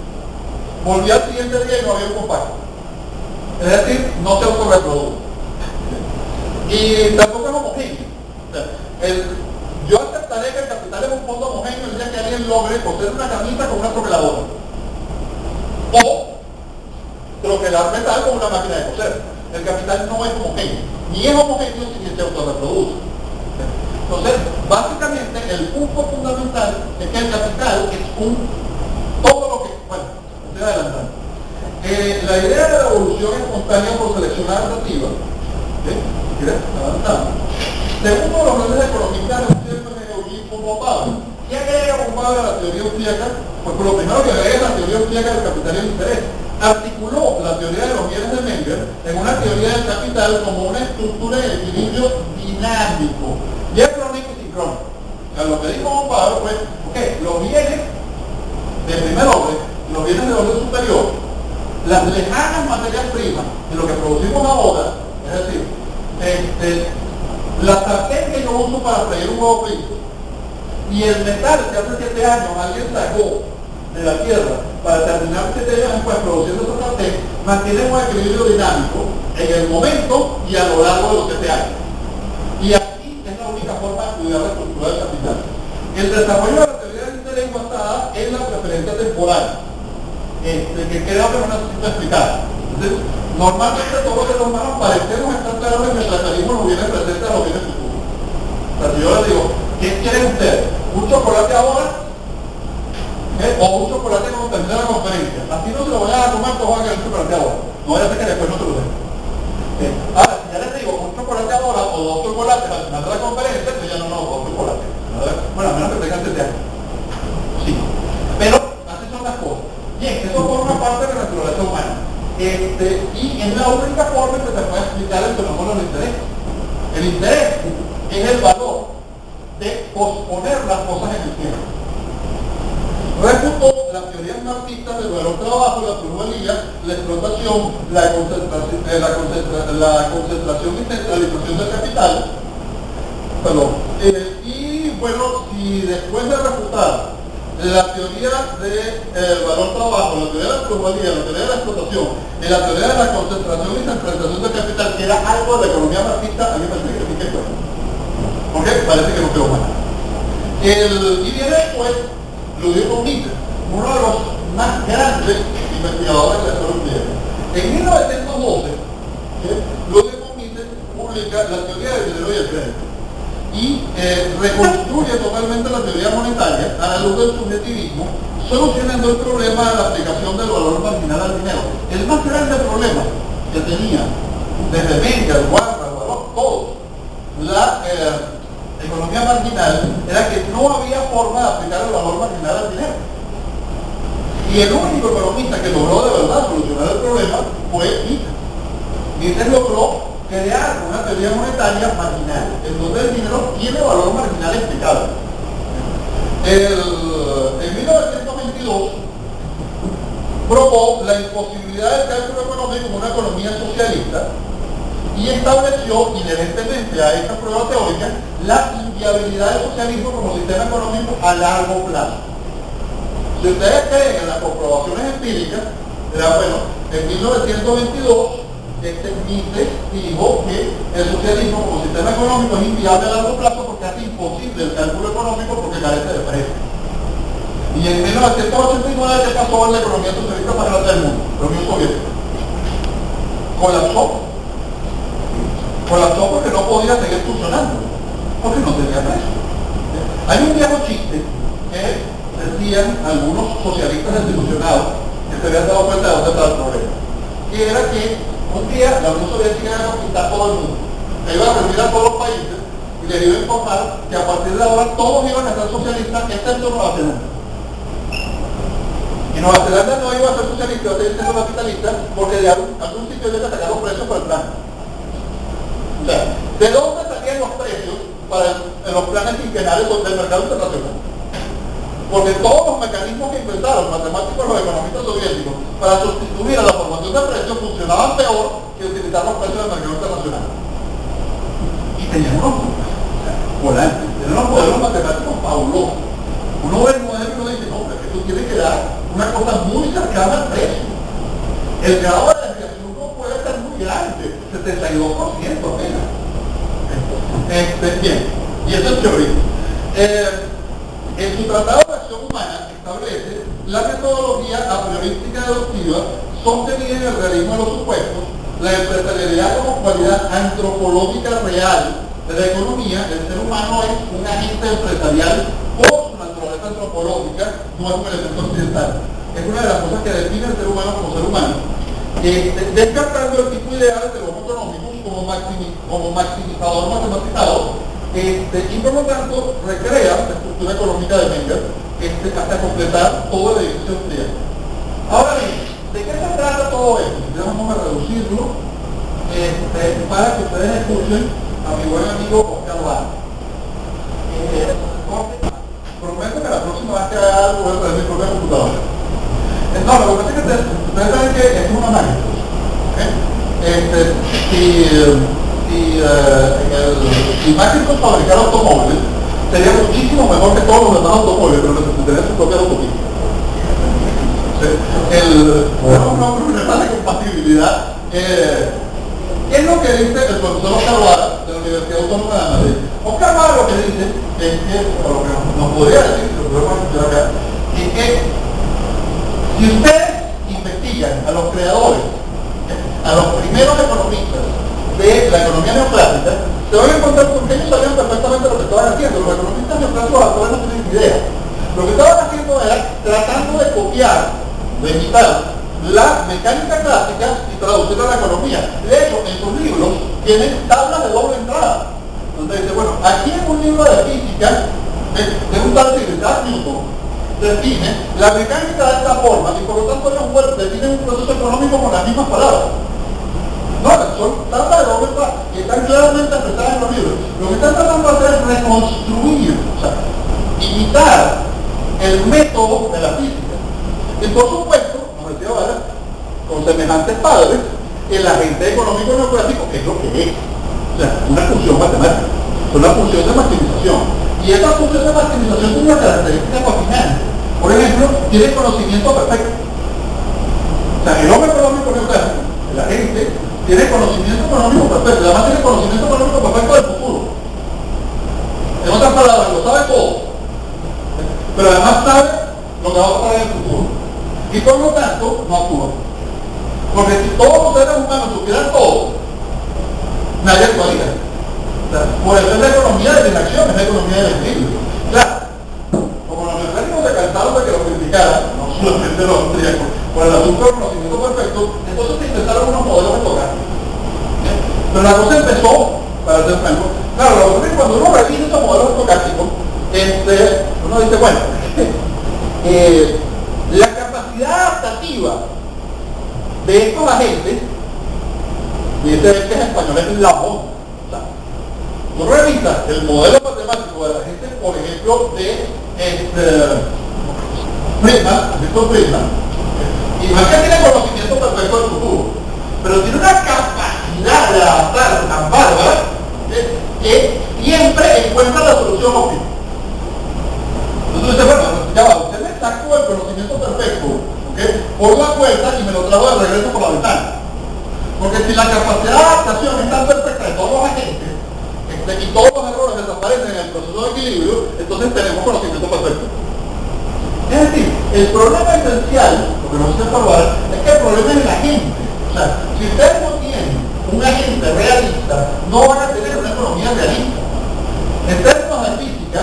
Speaker 1: Volví al siguiente día y no había un compacto. Es decir, no se autorreproduce. Y tampoco es homogéneo. O sea, yo aceptaré que el capital es un fondo homogéneo el día que alguien logre coser una camisa con una troqueladora. O troquelar metal con una máquina de coser. El capital no es homogéneo. Ni es homogéneo si se autorreproduce. Entonces, básicamente, el punto fundamental es que el capital es todo lo que... Bueno, estoy adelantando. La idea de la evolución espontánea por selección adaptativa, según uno de los grandes economistas, Eugene von Bauer. ¿Qué agrega von Bauer a la teoría austríaca? Pues por lo primero que agrega es la teoría austríaca del capital y el interés. Articuló la teoría de los bienes de Menger en una teoría del capital como una estructura de equilibrio dinámico, diacrónico y sincrónico. O sea, lo que dijo von Bauer fue, ok, los bienes de primer orden, los bienes de orden superior, las lejanas materias primas de lo que producimos ahora, es decir, la sartén que yo uso para freír un huevo frito y el metal que hace 7 años alguien sacó de la tierra para terminar 7 años después produciendo esa sartén, mantienen un equilibrio dinámico en el momento y a lo largo de los 7 años. Y aquí es la única forma de estudiar la estructura del capital. El desarrollo de la teoría del interés basada en la preferencia temporal, que creo que no necesito explicar. Entonces, normalmente todos los seres humanos parecemos estar claros en que preferimos los bienes presentes a los bienes futuros. O sea, si yo les digo, ¿qué quieren ustedes? ¿Un chocolate ahora? O un chocolate cuando termine la conferencia. Así no se lo vayan a tomar, todos van a querer un chocolate ahora. No vaya a ser que después no se lo den. Ahora, si ya les digo un chocolate ahora o 2 chocolates al final de la conferencia, pues ya no, 2 chocolates. Bueno, a menos que tengan 7 años. Sí. Pero así son las cosas. Bien, eso forma parte de la naturaleza humana. Y es la única forma que se puede explicar el fenómeno del interés. El interés es el valor de posponer las cosas en el tiempo. Refutó las teorías marxistas del valor trabajo, la plusvalía, la explotación, la concentración y centralización del capital. Y bueno, si después de refutar la teoría del valor trabajo, la teoría de la plusvalía, la teoría de la explotación y la teoría de la concentración y centralización del capital, que era algo de la economía marxista, a mí me parece que sí que fue. Porque parece que no quedó mal. Y viene después Ludwig von Mises, uno de los más grandes investigadores de la historia griega. En 1912, Ludwig von Mises publica la teoría del dinero y el crédito y reconstruye totalmente la teoría monetaria a la luz del subjetivismo, solucionando el problema de la aplicación del valor marginal al dinero. El más grande problema que tenía desde Menger, Warner, todos, la economía marginal, era que no había forma de aplicar el valor marginal al dinero. Y el único economista que logró de verdad solucionar el problema fue Mises. Mises logró crear una teoría monetaria marginal, en donde el dinero tiene valor marginal explicable. En 1922 probó la imposibilidad del cálculo económico en una economía socialista y estableció inherentemente a esta prueba teórica la inviabilidad del socialismo como sistema económico a largo plazo. Si ustedes creen en las comprobaciones empíricas, en 1922 Mises dijo que el socialismo como sistema económico es inviable a largo plazo porque hace imposible el cálculo económico porque carece de precio. Y en 1989 se pasó a la economía socialista más grande del mundo, la Unión Soviética. Colapsó porque no podía seguir funcionando, porque no tenía precio. Hay un viejo chiste que decían algunos socialistas desilusionados que se habían dado cuenta de dónde estaba el problema, que era que un día la Unión Soviética iba a conquistar todo el mundo, que iba a reunir a todos los países y les iba a informar que a partir de ahora todos iban a ser socialistas excepto Nueva Zelanda. Y Nueva Zelanda no iba a ser socialista, iba a ser capitalista porque de algún sitio iba a sacar los precios para el plan. O sea, ¿de dónde salían los precios para los planes quinquenales del mercado internacional? Porque todos los mecanismos que inventaron los matemáticos y los economistas soviéticos para sustituir a la formación de precios funcionaban peor que utilizar los precios del mercado internacional. Y tenían unos volantes, tenían unos modelos matemáticos fabulosos. Uno ve el modelo y uno dice, no, es que tú tienes que dar una cosa muy cercana al precio. El grado de desviación no puede ser muy grande, 72% apenas. Bien, y eso es teoría. En su Tratado de Acción Humana establece la metodología a priorística deductiva sostenida en el realismo de los supuestos, la empresarialidad como cualidad antropológica real de la economía. El ser humano es un agente empresarial por su naturaleza antropológica, no es un elemento occidental. Es una de las cosas que define al ser humano como ser humano. descartando el tipo ideal de los económicos como maximizador matematizado, y por lo tanto recrea la estructura económica de Menger hasta completar todo el edificio austríaco. Ahora bien, ¿de qué se trata todo esto? Vamos a reducirlo para que ustedes escuchen a mi buen amigo Oscar Vara. Prometo que la próxima vez que haga algo voy a traer mi propia computadora. No, lo que pasa es que ustedes saben que es una máquina. Si Macintosh fabricara automóviles, sería muchísimo mejor que todos los demás automóviles, pero necesitaría su propia autopista. Una problema de compatibilidad. ¿Qué es lo que dice el profesor Oscar Vara de la Universidad Autónoma de Madrid? Oscar Vara lo que dice es que, o lo que nos podría decir, lo podemos escuchar acá, es que si ustedes investigan a los creadores, a los primeros economistas de la economía neoclásica, se van a encontrar con que ellos sabían perfectamente lo que estaban haciendo. Los economistas neoclásicos actuales no tienen idea. Lo que estaban haciendo era tratando de copiar, de imitar la mecánica clásica y traducirla a la economía. De hecho, en sus libros tienen tablas de doble entrada. Entonces dice, bueno, aquí en un libro de física de un tal de Isaac Newton define la mecánica de esta forma y por lo tanto ellos definen un proceso económico con las mismas palabras. No, son tablas de doble entrada que están claramente expresadas en los libros. Lo que están tratando de hacer es reconstruir, o sea, imitar el método de la física. Y por supuesto, ahora, con semejantes padres, el agente económico neoclásico es lo que es. O sea, una función matemática, una función de maximización. Y esa función de maximización tiene una característica fascinante. Por ejemplo, tiene conocimiento perfecto. O sea, el hombre económico neoclásico, el agente, tiene conocimiento económico perfecto. Además tiene conocimiento económico perfecto del futuro. En otras palabras, lo sabe todo. Pero además sabe lo que va a pasar en el futuro. Y por lo tanto, no actúa. Porque si todos los seres humanos supieran todo, nadie actuaría. O sea, por eso es la economía de la inacción, es la economía del equilibrio. Claro, como los neoclásicos se cansaron de que lo criticaran, no solamente los austríacos, por el asunto del conocimiento perfecto, entonces se intentaron unos modelos estocásticos. Pero la cosa empezó, para ser franco, claro, la cosa es que cuando uno revisa esos modelos estocásticos, uno dice, bueno, la capacidad adaptativa de estos agentes, y este que es español es la ONU. O sea, tú revisas el modelo matemático de la gente, por ejemplo, de Friedman, y no es que tiene conocimiento perfecto del futuro, pero tiene una capacidad de adaptar tan bárbara que siempre encuentra la solución óptima. Entonces dice, bueno, ya va, usted me sacó el conocimiento perfecto, ¿okay?, por la puerta y me lo trajo de regreso por la ventana. Porque si la capacidad de adaptación es tan perfecta de todos los agentes, y todos los errores desaparecen en el proceso de equilibrio, entonces tenemos conocimiento perfecto. Es decir, el problema esencial, lo que nos hace probar, es que el problema es el agente. O sea, si ustedes no tienen un agente realista, no van a tener una economía realista. En términos de física,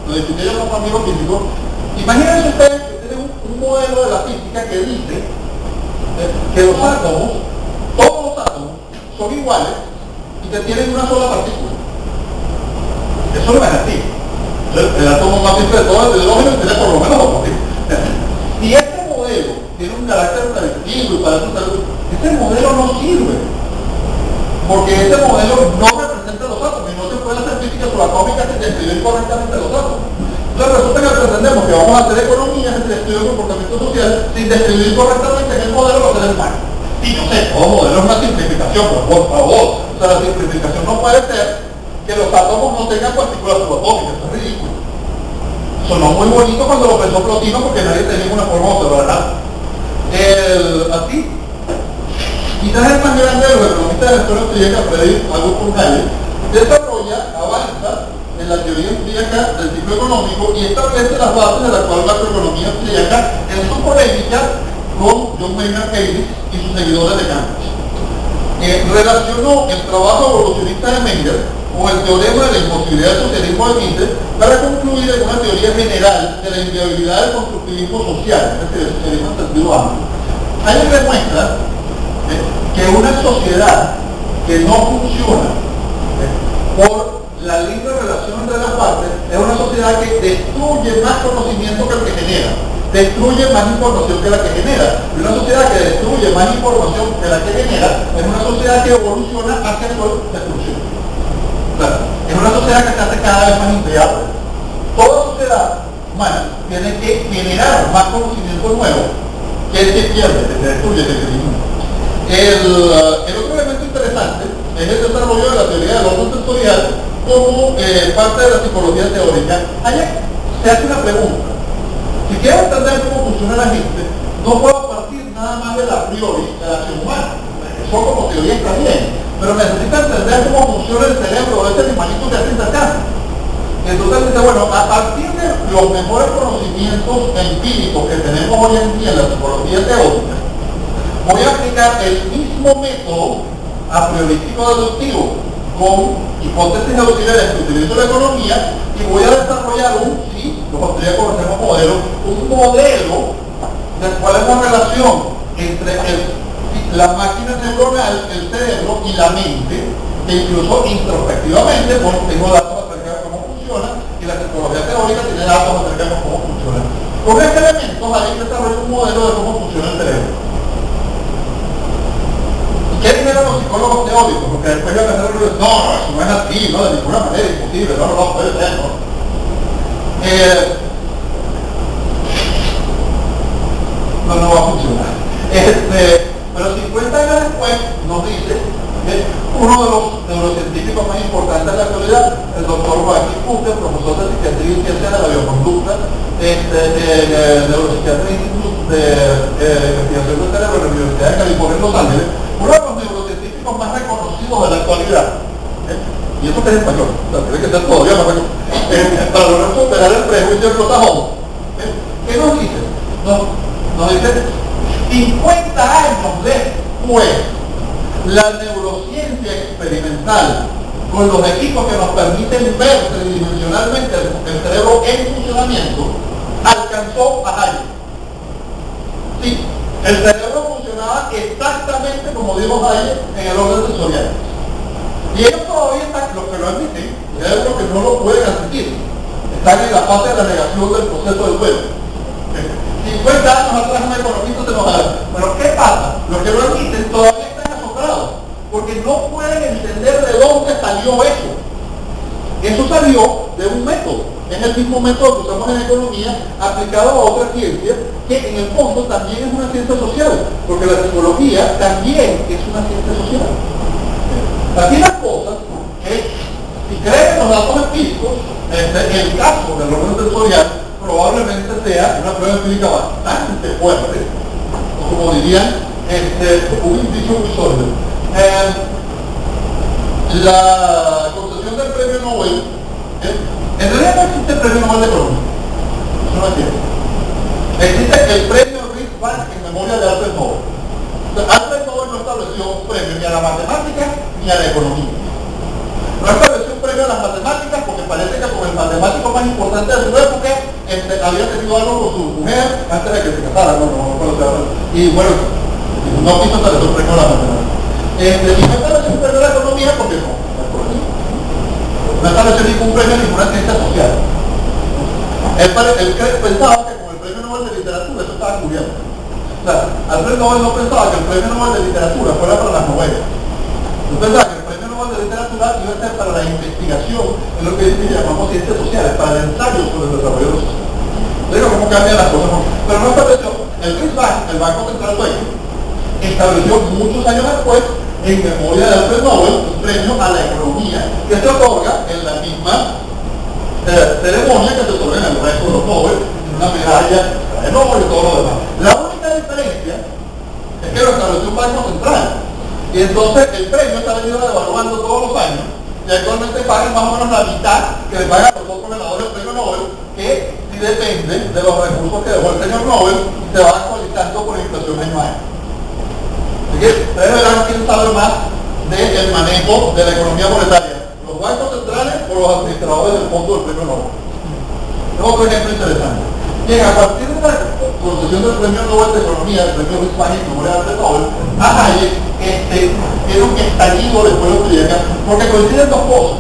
Speaker 1: lo discutí yo con un amigo físico, imagínense ustedes que tienen un modelo de la física que dice que los átomos, todos los átomos, son iguales y que tienen una sola partícula. Eso no es así. El átomo más simple de todos, el hidrógeno, tiene por lo menos dos partículas. Si este modelo tiene un carácter predictivo y para eso ese modelo no sirve. Porque ese modelo no representa los átomos y no se puede hacer física subatómica sin describir correctamente los átomos. Entonces resulta que pretendemos que vamos a hacer economía en el estudio del comportamiento social sin describir correctamente en el modelo los seres humanos. Y no sé, todo modelo es una simplificación, pero por favor, o sea, la simplificación no puede ser que los átomos no tengan partículas subatómicas, eso es ridículo. Sonó muy bonito cuando lo pensó Plotino porque nadie tenía ninguna forma de observar nada. Así, quizás el más grande de los economistas de la historia austríaca, Friedrich August Husserl, desarrolla, avanza en la teoría austríaca del ciclo económico y establece las bases de la actual macroeconomía austríaca en su polémica con John Maynard Keynes y sus seguidores de Cambridge. Relacionó el trabajo evolucionista de Menger con el teorema de la imposibilidad del socialismo de Mises para concluir en una teoría general de la inviabilidad del constructivismo social, es decir, el socialismo en sentido amplio. Ahí demuestra que una sociedad que no funciona por la libre relación entre las partes es una sociedad que destruye más conocimiento que el que genera, destruye más información que la que genera. Y una sociedad que destruye más información que la que genera es una sociedad que evoluciona hacia su destrucción. Claro, es una sociedad que se hace cada vez más inviable. Toda sociedad humana tiene que generar más conocimiento nuevo que el que pierde, que destruye, que elimina. El otro elemento interesante es el desarrollo de la teoría del orden sensorial como parte de la psicología teórica. Allá se hace una pregunta. Si quiero entender cómo funciona la gente, no puedo partir nada más de la priori de la acción humana. Eso como teoría está bien, pero necesito entender cómo funciona el cerebro de ese animalito que hace intercambio. Entonces dice, bueno, a partir de los mejores conocimientos empíricos que tenemos hoy en día en la psicología teórica, voy a aplicar el mismo método a priorístico deductivo con hipótesis auxiliares que utilizo la economía y voy a desarrollar los austríacos conocemos un modelo del cual es una relación entre la máquina neuronal, el cerebro y la mente, que incluso introspectivamente, tengo datos acerca de cómo funciona y la psicología teórica tiene datos acerca de cómo funciona. Con este elemento hay que desarrollar un modelo de cómo funciona el cerebro. ¿Qué dijeron los psicólogos teóricos? Porque después yo me digo, no, eso no es así, no, de ninguna manera, imposible, no, puede ser, no. No va a funcionar. Pero 50 años después nos dice uno de los neurocientíficos más importantes de la actualidad, el doctor Joaquín Fuster, profesor de psiquiatría y ciencia de la bioconducta, neuropsiquiatría del Instituto de Investigación del Cerebro de la Universidad de California en Los Ángeles, uno de los neurocientíficos más reconocidos de la actualidad. Y eso que es español, tiene que ser todavía más español, para lograr superar el prejuicio anglosajón. ¿Qué nos dice? Nos dice 50 años después, la neurociencia experimental con los equipos que nos permiten ver tridimensionalmente el cerebro en funcionamiento alcanzó a Hayek. Sí, el cerebro funcionaba exactamente como dijo Hayek en el orden sensorial. Y ellos todavía están, los que lo admiten, y hay los que no lo pueden admitir, están en la fase de la negación del proceso del duelo. 50 años atrás un economista se nos da. Pero ¿qué pasa? Los que lo admiten todavía están asombrados, porque no pueden entender de dónde salió eso. Eso salió de un método. Es el mismo método que usamos en economía aplicado a otra ciencia, que en el fondo también es una ciencia social, porque la psicología también es una ciencia social. Aquí las cosas, si creen los datos empíricos, el caso del orden sensorial probablemente sea una prueba empírica bastante fuerte, o como dirían, un indicio muy sólido. La concesión del premio Nobel, en realidad no existe el premio Nobel de Economía, eso no es cierto. Existe el premio Riksbank en memoria de Alfred Nobel. Alfred Nobel no estableció un premio ni a la matemática ni a la economía. No estableció un premio a las matemáticas porque parece que como el matemático más importante de su época había tenido algo con su mujer antes de que se casara, y bueno, no quiso establecer un premio a las matemáticas. Y no estableció un premio a la economía porque no estableció ningún premio a ninguna ciencia social. Él pensaba que con el premio Nobel de literatura eso estaba cubierto. O sea, Alfred Nobel no pensaba que el premio Nobel de literatura fuera para las novelas. No pensaba que el premio Nobel de literatura iba a ser para la investigación en lo que llamamos ciencias sociales, para el ensayo sobre el desarrollo de los sociales. Digo cómo cambian las cosas. Pero no estableció, el Riksbank, el Banco Central Sueco, estableció muchos años después, en memoria de Alfred Nobel, un premio a la economía que se otorga en la misma ceremonia que se otorga en el resto de los Nobel, en una medalla de Nobel y todo lo demás. La única diferencia es que lo estableció un Banco Central. Y entonces el premio está venido evaluando todos los años y actualmente pagan más o menos la mitad que le pagan los dos ganadores del premio Nobel, que sí depende de los recursos que dejó el señor Nobel y se va actualizando por inflación año a año. Así que ustedes verán quién sabe más del manejo de la economía monetaria, los bancos centrales o los administradores del fondo del premio Nobel. Es otro ejemplo interesante. Y que a partir de la concesión del Premio Nobel de Economía, el Premio Hispánico Memorial de Nobel, a Hayek, era un estallido de pueblo austríaca, porque coinciden dos cosas.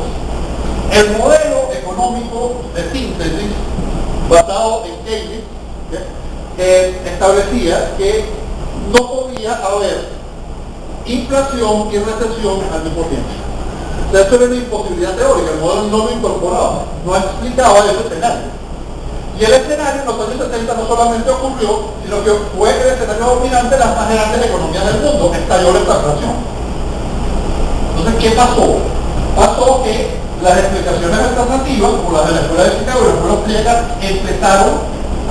Speaker 1: El modelo económico de síntesis, basado en Keynes, establecía que no podía haber inflación y recesión al mismo tiempo. O sea, esto era una imposibilidad teórica, el modelo no lo incorporaba, no explicaba ese escenario. Y el escenario en los años 70 no solamente ocurrió, sino que fue el escenario dominante de las más grandes economías del mundo, estalló la inflación. Entonces, ¿qué pasó? Pasó que las explicaciones alternativas, como las de la Escuela de Chicago y la Escuela Austríaca, empezaron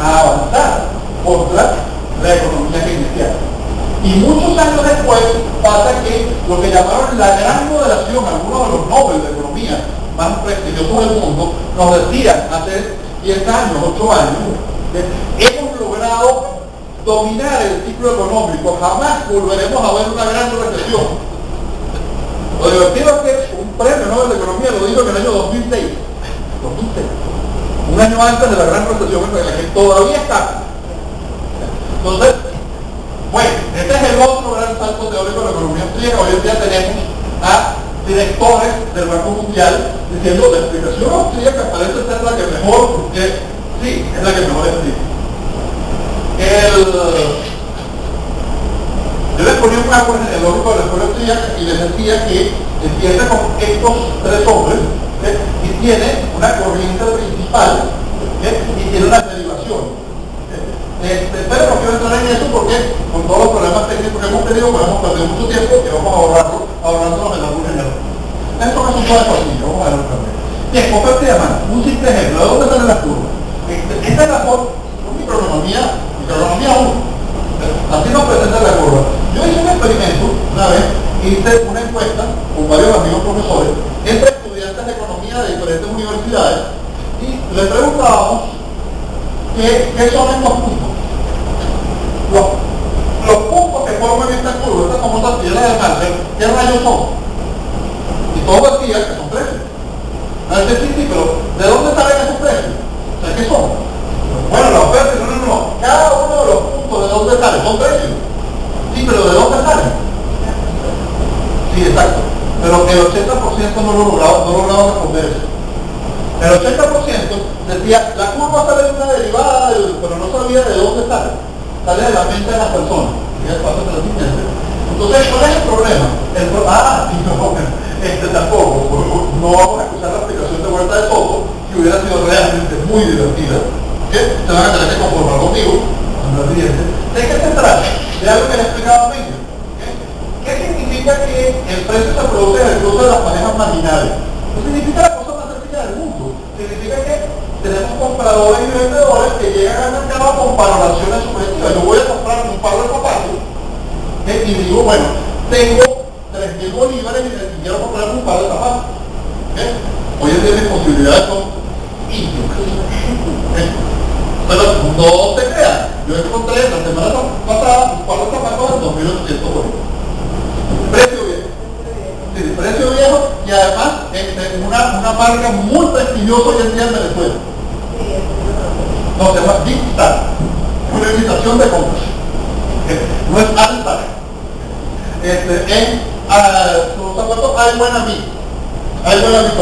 Speaker 1: a avanzar contra la economía keynesiana. Y muchos años después pasa que lo que llamaron la gran moderación, algunos de los Nobel de economía más prestigiosos del mundo, nos decían hace 10 años, 8 años, hemos logrado dominar el ciclo económico, jamás volveremos a ver una gran recesión. Lo divertido es que un premio Nobel de Economía lo dijo en el año 2006, un año antes de la gran recesión en la que todavía está. Entonces, bueno, este es el otro gran salto teórico de la economía austríaca. Hoy en día tenemos a directores del Banco Mundial diciendo la explicación austríaca parece ser la que mejor, porque sí, es la que mejor explica. Yo les ponía un árbol genealógico de la escuela austríaca y les decía que empieza con estos tres hombres y tiene una corriente principal y tiene una derivación. Pero no quiero entrar en eso porque con todos los problemas técnicos que hemos tenido, pues hemos perdido mucho tiempo y vamos a ahorrándonos en algún género. Esto que es un poco de pasillo, vamos a ver otra vez. Bien, compartir de mano, un simple ejemplo, ¿de dónde salen las curvas? Esta es la forma, microeconomía 1. Así nos presenta la curva. Yo hice un experimento una vez, hice una encuesta con varios amigos profesores entre estudiantes de economía de diferentes universidades y les preguntábamos ¿qué son estos puntos? Los puntos que forman esta curva, estas famosas piedras de Marshall, ¿qué rayos son? Y todos decían que son precios. A veces sí, pero ¿de dónde salen esos precios? O sea, ¿qué son? Bueno, la oferta, no. Cada uno de los puntos, ¿de dónde salen? Son precios. Sí, pero ¿de dónde salen? Sí, exacto. Pero el 80% no lograba responder eso. El 80% decía, la curva sale de una derivada, pero no sabía de dónde sale. Sale de la mente de las personas. Entonces, ¿cuál es el problema? Tampoco. No vamos a escuchar la explicación de vuelta de Soto, que hubiera sido realmente muy divertida. Se van a tener que conformar conmigo, ¿de qué se trata? De algo que le explicaba a Menger. ¿Qué significa que el precio se produce en el cruce de las parejas marginales? No significa la cosa más sencilla del mundo. Significa que tenemos compradores y vendedores que llegan al mercado con valoraciones subjetivas. Yo voy a comprar un par de zapatos y digo, bueno, tengo 3.000 bolívares y quiero comprar un par de zapatos. Hoy en día mis posibilidades son ínfimas. Pero no te creas, yo encontré la semana pasada un par de zapatos en 2.800 bolívares. Precio viejo. Sí, precio viejo y además en una marca muy prestigiosa hoy en día en Venezuela. No, se llama Big Star. Es una invitación de compras. No es Alta. En los zapatos hay buena vida. Hay buena vida.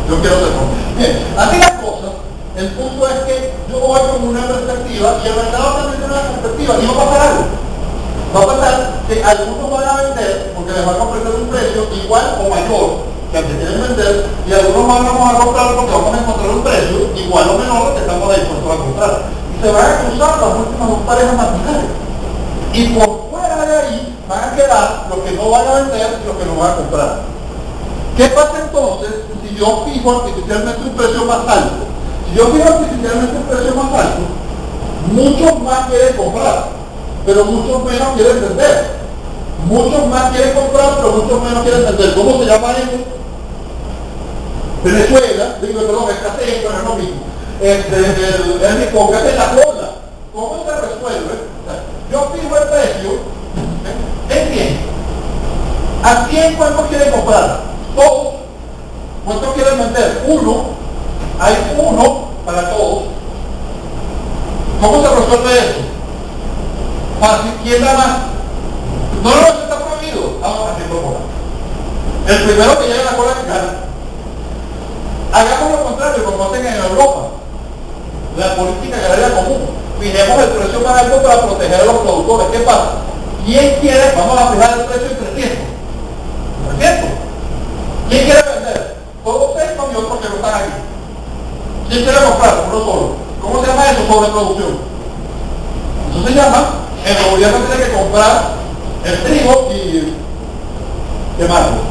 Speaker 1: Yo quiero ser compras. Bien, así las cosas. El punto es que yo voy con una perspectiva y el mercado también tiene una perspectiva y va a pasar algo. Va a pasar que algunos van a vender porque les van a ofrecer un precio igual o mayor que al que quieren vender y algunos vamos a comprar porque vamos a encontrar un precio igual o menor que estamos dispuestos a comprar. Y se van a cruzar las últimas dos parejas marginales. Y por fuera de ahí van a quedar los que no van a vender y los que no van a comprar. ¿Qué pasa entonces si yo fijo artificialmente un precio más alto? Si yo fijo artificialmente un precio más alto, muchos más quieren comprar, pero muchos menos quieren vender. Muchos más quieren comprar, pero muchos menos quieren vender. ¿Cómo se llama eso? Venezuela, escasez, pero es lo mismo. El hipócrita es la cola. ¿Cómo se resuelve? Yo fijo el precio en 100. ¿A 100 cuántos quieren comprar? Todos. ¿Cuántos quieren vender? 1. Hay 1 para todos. resuelve eso? Fácil. ¿Quién da más? No, eso está prohibido. Vamos a hacerlo por ahí. El primero que llega a la cola que gana. Hagamos lo contrario, como hacen en Europa. La política agraria común. Fijemos el precio más alto para proteger a los productores. ¿Qué pasa? ¿Quién quiere? Vamos a fijar el precio en 300. 300. ¿Quién quiere vender? Todos estos y otros que no están aquí. ¿Quién quiere comprar? Uno solo. ¿Cómo se llama eso? Sobreproducción. Eso se llama, el gobierno tiene que comprar el trigo y de marco.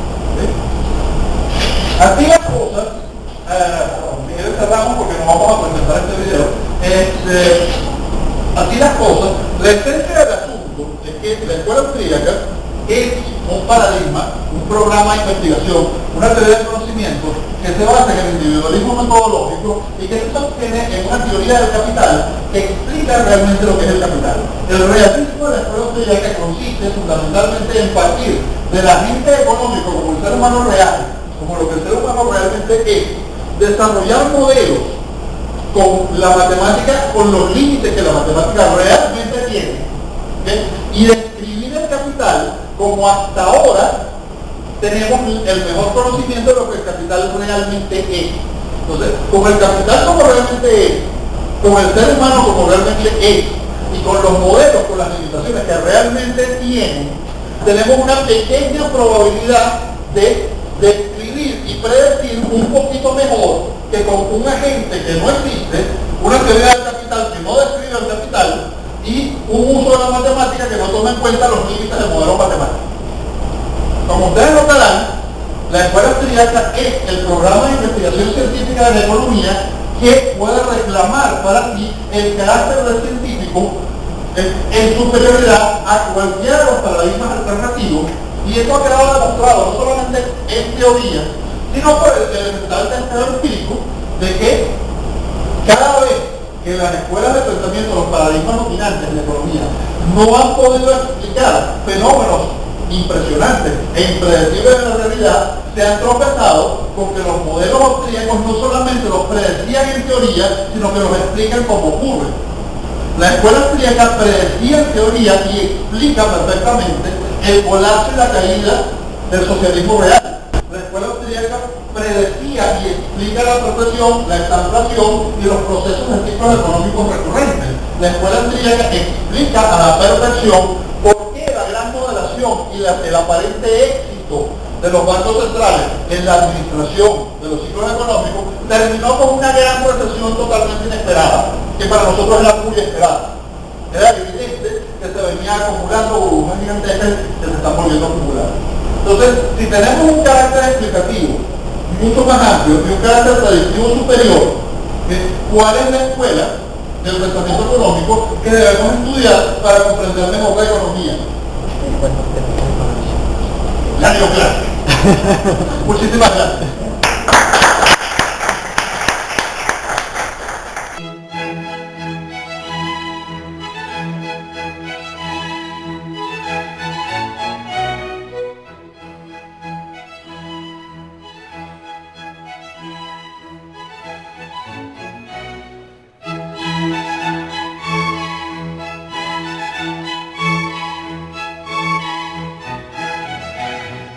Speaker 1: Aquí las cosas, Miguel cerramos porque nos vamos a presentar este video. Aquí las cosas, la esencia del asunto es que la escuela austríaca es un paradigma, un programa de investigación, una teoría de conocimiento que se basa en el individualismo metodológico y que se sostiene en una teoría del capital que explica realmente lo que es el capital. El realismo de la escuela austríaca consiste fundamentalmente en partir del agente económico como el ser humano real, como lo que el ser humano realmente es, desarrollar modelos con la matemática, con los límites que la matemática realmente tiene, ¿okay? Y describir el capital como hasta ahora tenemos el mejor conocimiento de lo que el capital realmente es. Entonces, con el capital como realmente es, con el ser humano como realmente es, y con los modelos, con las limitaciones que realmente tienen, tenemos una pequeña probabilidad de describir y predecir un poquito mejor que con un agente que no existe, una teoría del capital que no describe el capital y un uso de la matemática que no toma en cuenta los límites del modelo matemático. Como ustedes notarán, la escuela austríaca es el programa de investigación científica de la economía que puede reclamar para sí el carácter del científico en superioridad a cualquiera de los paradigmas alternativos, y esto ha quedado demostrado no solamente en teoría, sino por el elemental testeo empírico de que cada vez que las escuelas de pensamiento, los paradigmas dominantes de la economía, no han podido explicar fenómenos impresionantes e impredecibles de la realidad, se han tropezado con que los modelos austríacos no solamente los predecían en teoría, sino que los explican como ocurre. La escuela austríaca predecía en teoría y explica perfectamente el colapso y la caída del socialismo real. La escuela austríaca predecía y explica la recesión, la estanflación y los procesos de ciclos económicos recurrentes. La escuela austríaca explica a la perfección por qué la gran modelación y el aparente éxito de los bancos centrales en la administración de los ciclos económicos terminó con una gran recesión totalmente inesperada, que para nosotros era muy esperada. Era evidente que se venía acumulando burbujas gigantescas que se están volviendo a acumular. Entonces, si tenemos un carácter explicativo mucho más amplio y un carácter predictivo superior, ¿cuál es la escuela del pensamiento económico que debemos estudiar para comprender mejor la economía? La neoclásica. Muchísimas gracias.